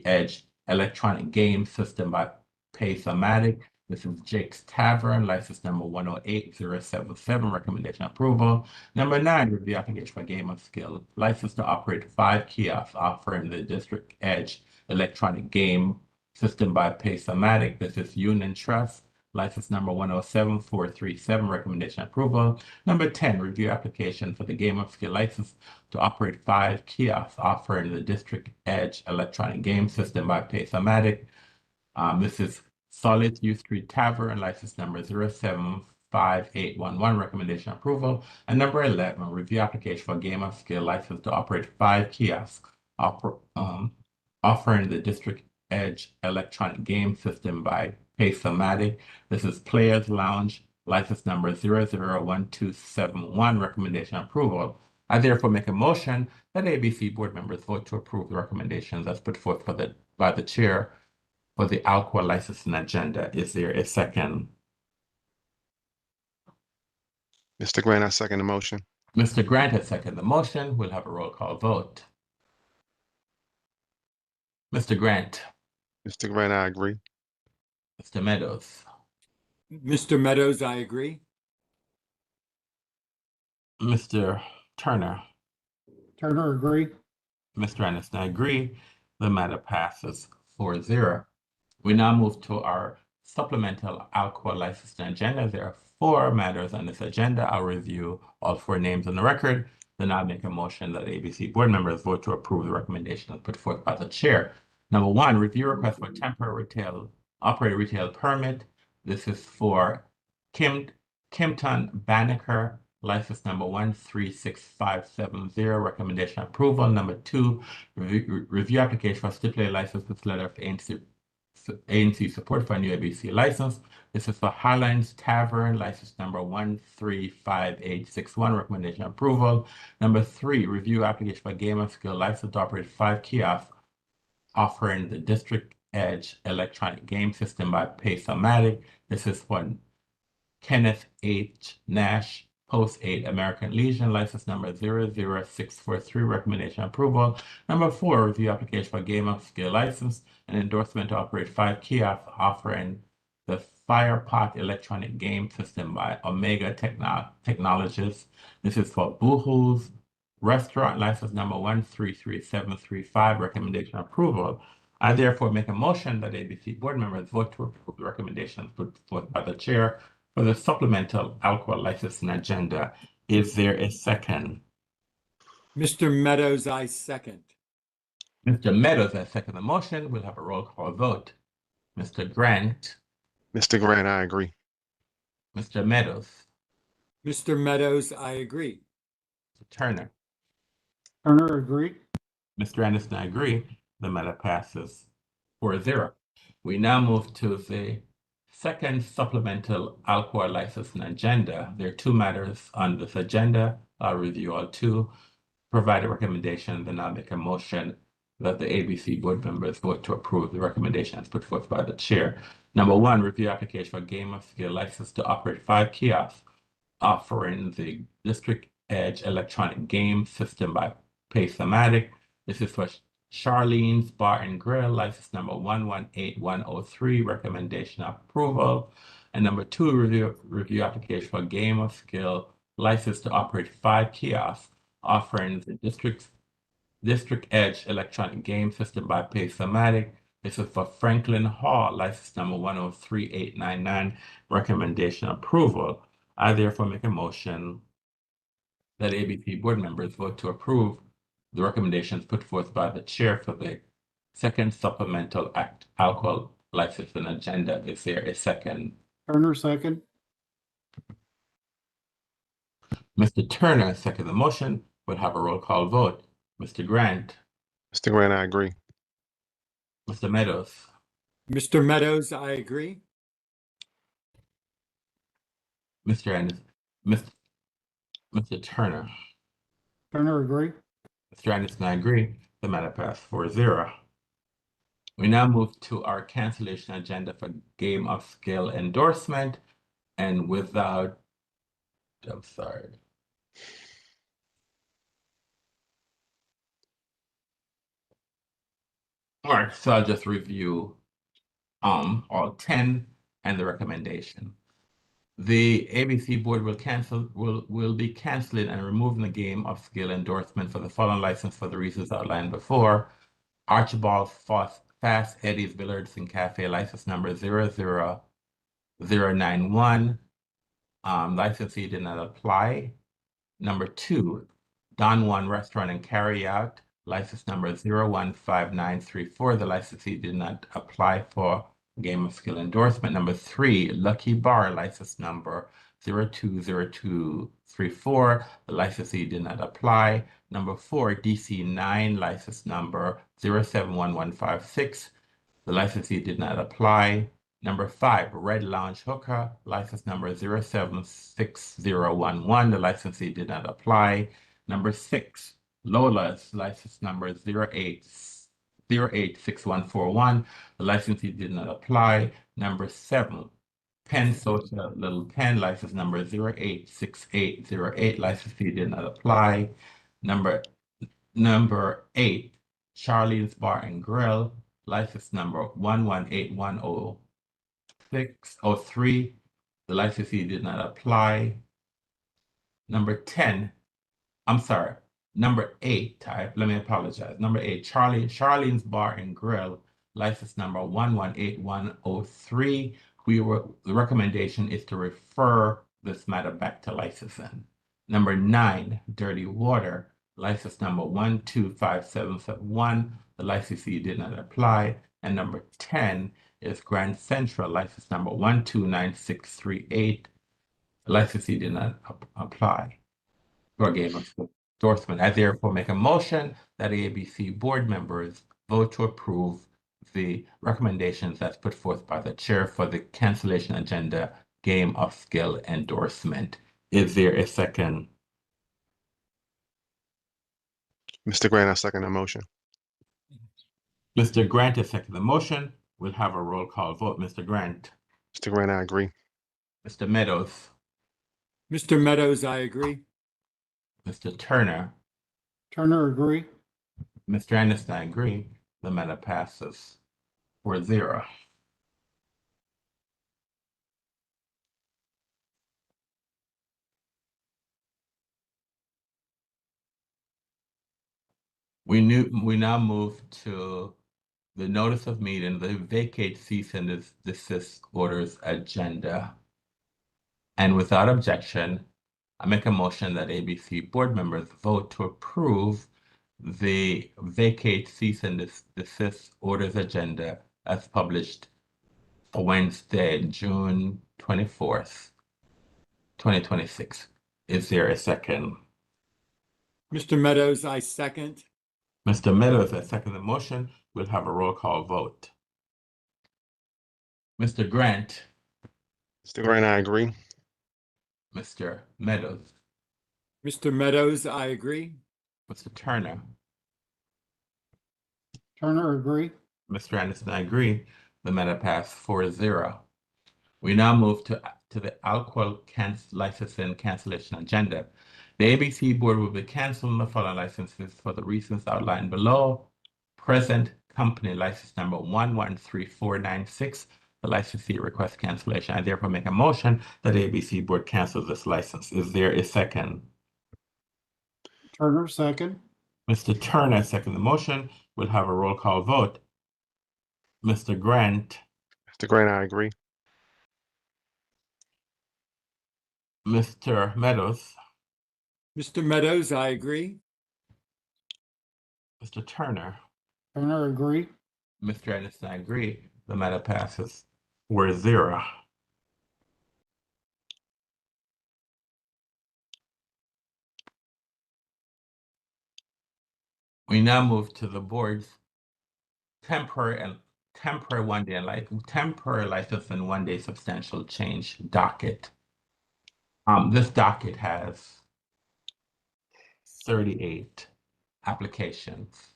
Edge electronic game system by Paysomatic. This is Jake's Tavern, license number 108077, recommendation approval. Number 9, review application for game of skill, license to operate 5 kiosks offering the District Edge electronic game system by Paysomatic. This is Union Trust, license number 107437, recommendation approval. Number 10, review application for the game of skill license to operate 5 kiosks offering the District Edge electronic game system by Paysomatic. This is Solid U Street Tavern, license number 075811, recommendation approval. And number 11, review application for game of skill license to operate 5 kiosks offering the District Edge electronic game system by Paysomatic. This is Players Lounge, license number 001271, recommendation approval. I therefore make a motion that ABC board members vote to approve the recommendations as put forth by the chair for the alcohol licensing agenda. Is there a second? Mr. Grant, I second the motion. Mr. Grant has seconded the motion. We'll have a roll call vote. Mr. Grant. Mr. Grant, I agree. Mr. Meadows. Mr. Meadows, I agree. Mr. Turner. Turner, agree. Mr. Anderson, I agree. The matter passes 4-0. We now move to our supplemental alcohol licensing agenda. There are 4 matters on this agenda. I'll review all 4 names on the record. Then I'll make a motion that ABC board members vote to approve the recommendation put forth by the chair. Number 1, review request for temporary operator retail permit. This is for Kimpton Banneker, license number 136570, recommendation approval. Number 2, review application for stipulated license with letter of ANC support for a new ABC license. This is for Highlands Tavern, license number 135861, recommendation approval. Number 3, review application for Game of Skill license to operate 5 kiosks offering the District Edge electronic game system by Paysomatic. This is for Kenneth H. Nash, Post 8 American Legion, license number 00643, recommendation approval. Number 4, review application for Game of Skill license and endorsement to operate 5 kiosks offering the Firepot electronic game system by Omega Technologies. This is for Boohoo's Restaurant, license number 133735, recommendation approval. I therefore make a motion that ABC board members vote to approve the recommendations put forth by the chair for the supplemental alcohol licensing agenda. Is there a second? Mr. Meadows, I second. Mr. Meadows has seconded the motion. We'll have a roll call vote. Mr. Grant. Mr. Grant, I agree. Mr. Meadows. Mr. Meadows, I agree. Mr. Turner. Turner, agree. Mr. Anderson, I agree. The matter passes 4-0. We now move to the second supplemental alcohol licensing agenda. There are 2 matters on this agenda. I'll review all 2, provide a recommendation, then I'll make a motion that the ABC board members vote to approve the recommendations put forth by the chair. Number 1, review application for Game of Skill license to operate 5 kiosks offering the District Edge electronic game system by Paysomatic. This is for Charlene's Bar and Grill, license number 118103, recommendation approval. And number 2, review application for Game of Skill license to operate 5 kiosks offering the District Edge electronic game system by Paysomatic. This is for Franklin Hall, license number 103899, recommendation approval. I therefore make a motion that ABC board members vote to approve the recommendations put forth by the chair for the second supplemental alcohol licensing agenda. Is there a second? Turner, second. Mr. Turner second the motion. We'll have a roll call vote. Mr. Grant. Mr. Grant, I agree. Mr. Meadows. Mr. Meadows, I agree. Mr. Anderson. Mr. Turner. Turner, agree. Mr. Anderson, I agree. The matter passed 4-0. We now move to our cancellation agenda for Game of Skill endorsement. And without, I'm sorry. All right, so I'll just review all 10 and the recommendation. The ABC board will be canceling and removing the Game of Skill endorsement for the following license for the reasons outlined before. Archibald Fast Eddie's Billiards and Cafe, license number 00091. Licensee did not apply. Number 2, Don Juan Restaurant and Carryout, license number 015934. The licensee did not apply for Game of Skill endorsement. Number 3, Lucky Bar, license number 020234. The licensee did not apply. Number 4, DC9, license number 071156. The licensee did not apply. Number 5, Red Lounge Hookah, license number 076011. The licensee did not apply. Number 6, Lola's license number 086141. The licensee did not apply. Number 7, Penn Social Little Penn, license number 086808. Licensee did not apply. Number 8, Charlene's Bar and Grill, license number 11810603. The licensee did not apply. Number 10, I'm sorry, number 8, let me apologize. Number 8, Charlene's Bar and Grill, license number 118103. The recommendation is to refer this matter back to licensing. Number 9, Dirty Water, license number 125771. The licensee did not apply. And number 10 is Grand Central, license number 129638. The licensee did not apply for a game of endorsement. I therefore make a motion that the ABC board members vote to approve the recommendations that's put forth by the chair for the cancellation agenda game of skill endorsement. Is there a second? Mr. Grant, I second the motion. Mr. Grant has seconded the motion. We'll have a roll call vote. Mr. Grant. Mr. Grant, I agree. Mr. Meadows. Mr. Meadows, I agree. Mr. Turner. Turner, agree. Mr. Anderson, I agree. The matter passes 4-0. We now move to the notice of meeting, the vacate, cease, and desist orders agenda. And without objection, I make a motion that ABC board members vote to approve the vacate, cease, and desist orders agenda as published for Wednesday, June 24th, 2026. Is there a second? Mr. Meadows, I second. Mr. Meadows has seconded the motion. We'll have a roll call vote. Mr. Grant. Mr. Grant, I agree. Mr. Meadows. Mr. Meadows, I agree. Mr. Turner. Turner, agree. Mr. Anderson, I agree. The matter passed 4-0. We now move to the alcohol licensing cancellation agenda. The ABC board will be canceling the following licenses for the reasons outlined below. Present company license number 113496. The licensee requests cancellation. I therefore make a motion that the ABC board cancels this license. Is there a second? Turner, second. Mr. Turner, second the motion. We'll have a roll call vote. Mr. Grant. Mr. Grant, I agree. Mr. Meadows. Mr. Meadows, I agree. Mr. Turner. Turner, agree. Mr. Anderson, I agree. The matter passes 4-0. We now move to the board's temporary one-day license and one-day substantial change docket. This docket has 38 applications.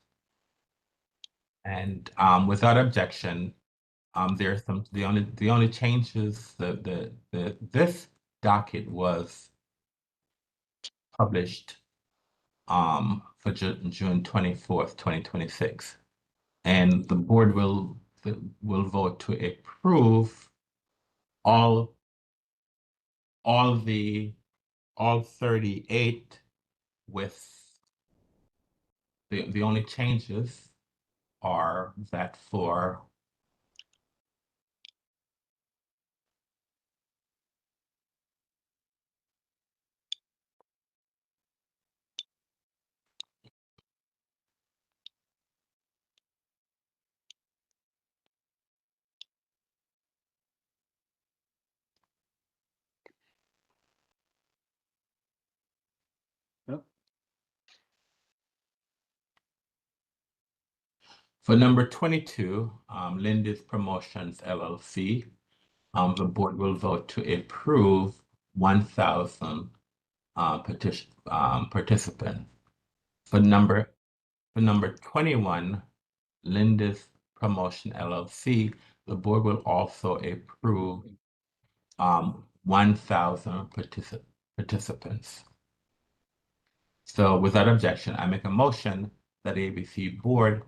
And without objection, there's the only changes this docket was published for June 24th, 2026. And the board will vote to approve all 38 with the only changes are that for for number 22, Lindy's Promotions LLC, the board will vote to approve $1,000 participant. For number 21, Linda's Promotion LLC, the board will also approve 1,000 participants. So without objection, I make a motion that ABC board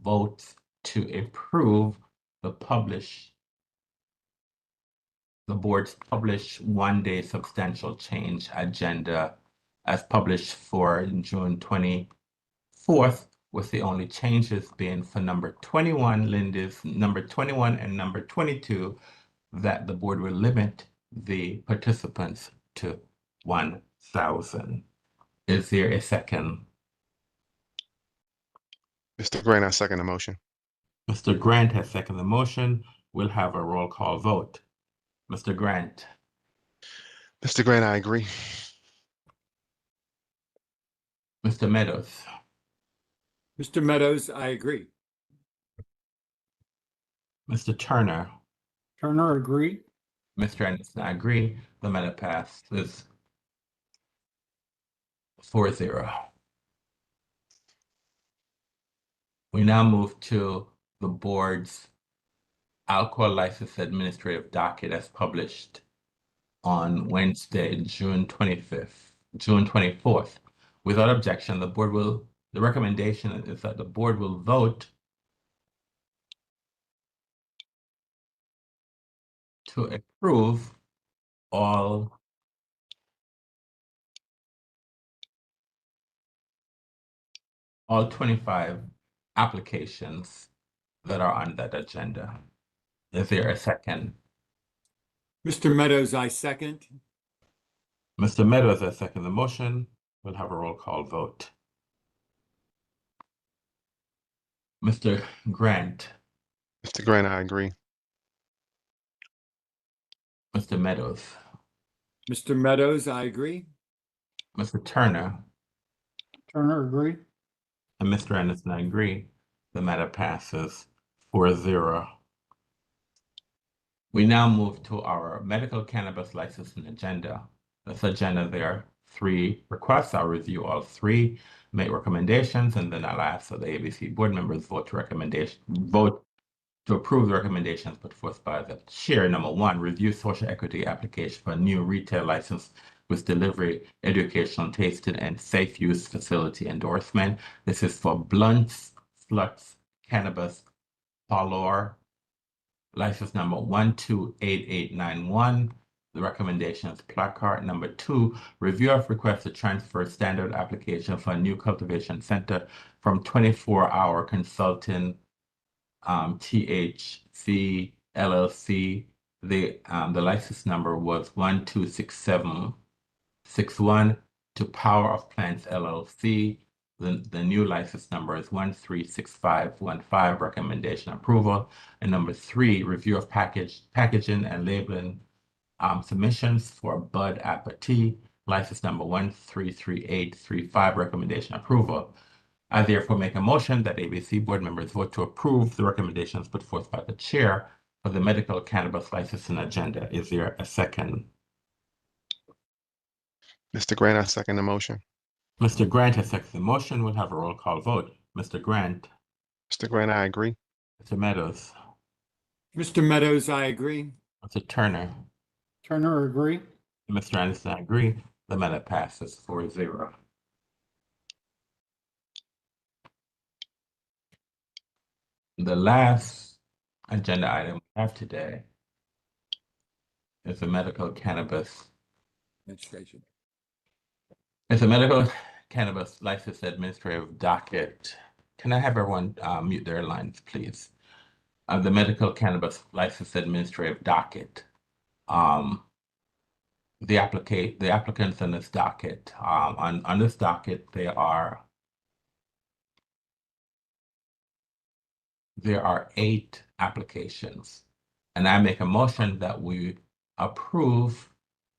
votes to approve the board's published one-day substantial change agenda as published for June 24th, with the only changes being for number 21, Linda's number 21 and number 22, that the board will limit the participants to 1,000. Is there a second? Mr. Grant, I second the motion. Mr. Grant has seconded the motion. We'll have a roll call vote. Mr. Grant. Mr. Grant, I agree. Mr. Meadows. Mr. Meadows, I agree. Mr. Turner. Turner, agree. Mr. Anderson, I agree. The matter passes 4-0. We now move to the board's alcohol license administrative docket as published on Wednesday, June 24th. Without objection, the recommendation is that the board will vote to approve all all 25 applications that are on that agenda. Is there a second? Mr. Meadows, I second. Mr. Meadows has seconded the motion. We'll have a roll call vote. Mr. Grant. Mr. Grant, I agree. Mr. Meadows. Mr. Meadows, I agree. Mr. Turner. Turner, agree. And Mr. Anderson, I agree. The matter passes 4-0. We now move to our medical cannabis licensing agenda. This agenda, there are 3 requests. I'll review all 3, make recommendations, and then I'll ask that the ABC board members vote to approve the recommendations put forth by the chair. Number 1, review social equity application for a new retail license with delivery, educational, tasting, and safe use facility endorsement. This is for Blunts, Flux, Cannabis, Parlor, license number 128891. The recommendation is placard. Number 2, review of request to transfer standard application for a new cultivation center from 24-hour consulting THC LLC. The license number was 126761 to Power of Plants LLC. The new license number is 136515. Recommendation approval. And number 3, review of packaging and labeling submissions for Bud Appetit, license number 133835. Recommendation approval. I therefore make a motion that ABC board members vote to approve the recommendations put forth by the chair for the medical cannabis licensing agenda. Is there a second? Mr. Grant, I second the motion. Mr. Grant has seconded the motion. We'll have a roll call vote. Mr. Grant. Mr. Grant, I agree. Mr. Meadows. Mr. Meadows, I agree. Mr. Turner. Turner, agree. And Mr. Anderson, I agree. The matter passes 4-0. The last agenda item we have today is the medical cannabis. Administration. It's a medical cannabis license administrative docket. Can I have everyone mute their lines, please? The medical cannabis license administrative docket. The applicants on this docket. On this docket, there are 8 applications, and I make a motion that we approve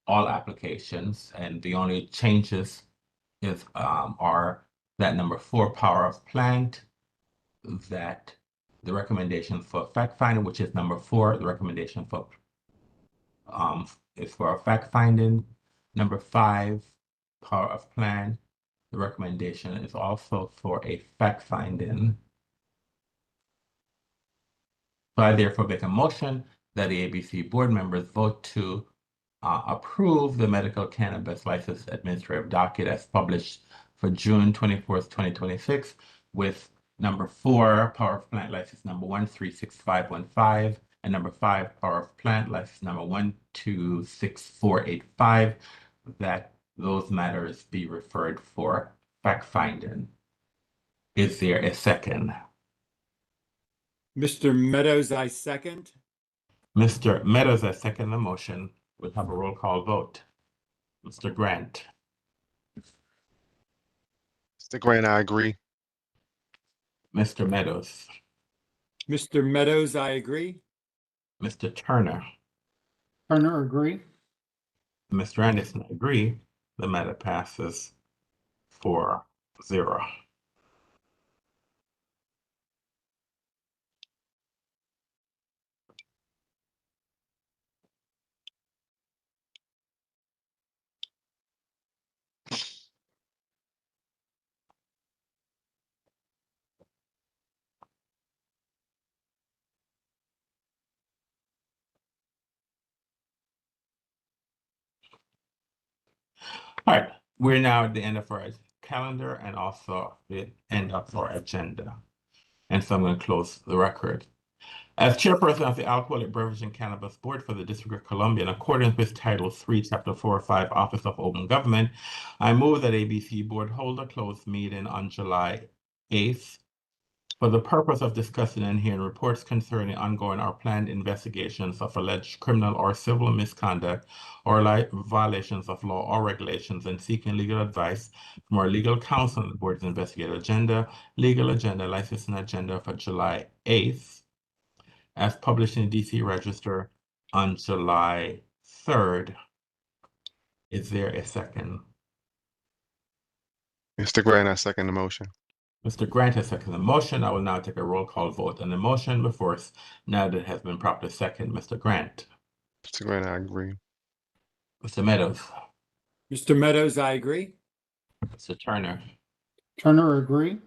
all applications, and the only changes are that number 4, Power of Plant, that the recommendation for fact finding, which is number 4, the recommendation for is for fact finding. Number 5 power of plan. The recommendation is also for a fact finding. So I therefore make a motion that the ABC board members vote to approve the medical cannabis license administrative docket as published for June 24th, 2026, with number 4, power of plant license number 136515, and number 5, power of plant license number 126485, that those matters be referred for fact finding. Is there a second? Mr. Meadows, I second. Mr. Meadows, I second the motion. We'll have a roll call vote. Mr. Grant. Mr. Grant, I agree. Mr. Meadows. Mr. Meadows, I agree. Mr. Turner. Turner, agree. Mr. Anderson, I agree. The matter passes 4-0. All right, we're now at the end of our calendar and also the end of our agenda. And so I'm going to close the record. As chairperson of the Alcoholic Beverage and Cannabis Board for the District of Columbia, in accordance with Title 3, Chapter 405, Office of Open Government, I move that ABC Board hold a closed meeting on July 8th for the purpose of discussing and hearing reports concerning ongoing or planned investigations of alleged criminal or civil misconduct or violations of law or regulations, and seeking legal advice from our legal counsel on the board's investigative agenda, legal agenda, licensing agenda for July 8th, as published in the DC Register on July 3rd. Is there a second? Mr. Grant, I second the motion. Mr. Grant has seconded the motion. I will now take a roll call vote on the motion before us now that it has been properly seconded. Mr. Grant. Mr. Grant, I agree. Mr. Meadows. Mr. Meadows, I agree. Mr. Turner. Turner, agree.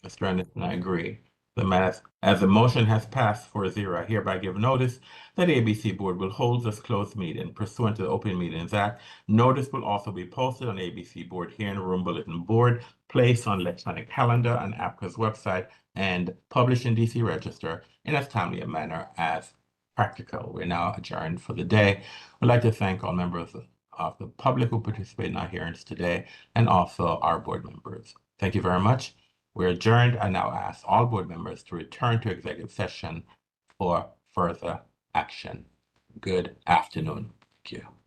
Mr. Anderson, I agree. The matter, as the motion has passed 4-0, I hereby give notice that the ABC Board will hold this closed meeting pursuant to the Open Meetings Act. Notice will also be posted on the ABC Board Hearing Room Bulletin Board, placed on electronic calendar on ABCA's website, and published in DC Register in as timely a manner as practical. We're now adjourned for the day. We'd like to thank all members of the public who participated in our hearings today, and also our board members. Thank you very much. We're adjourned. I now ask all board members to return to executive session for further action. Good afternoon. Thank you.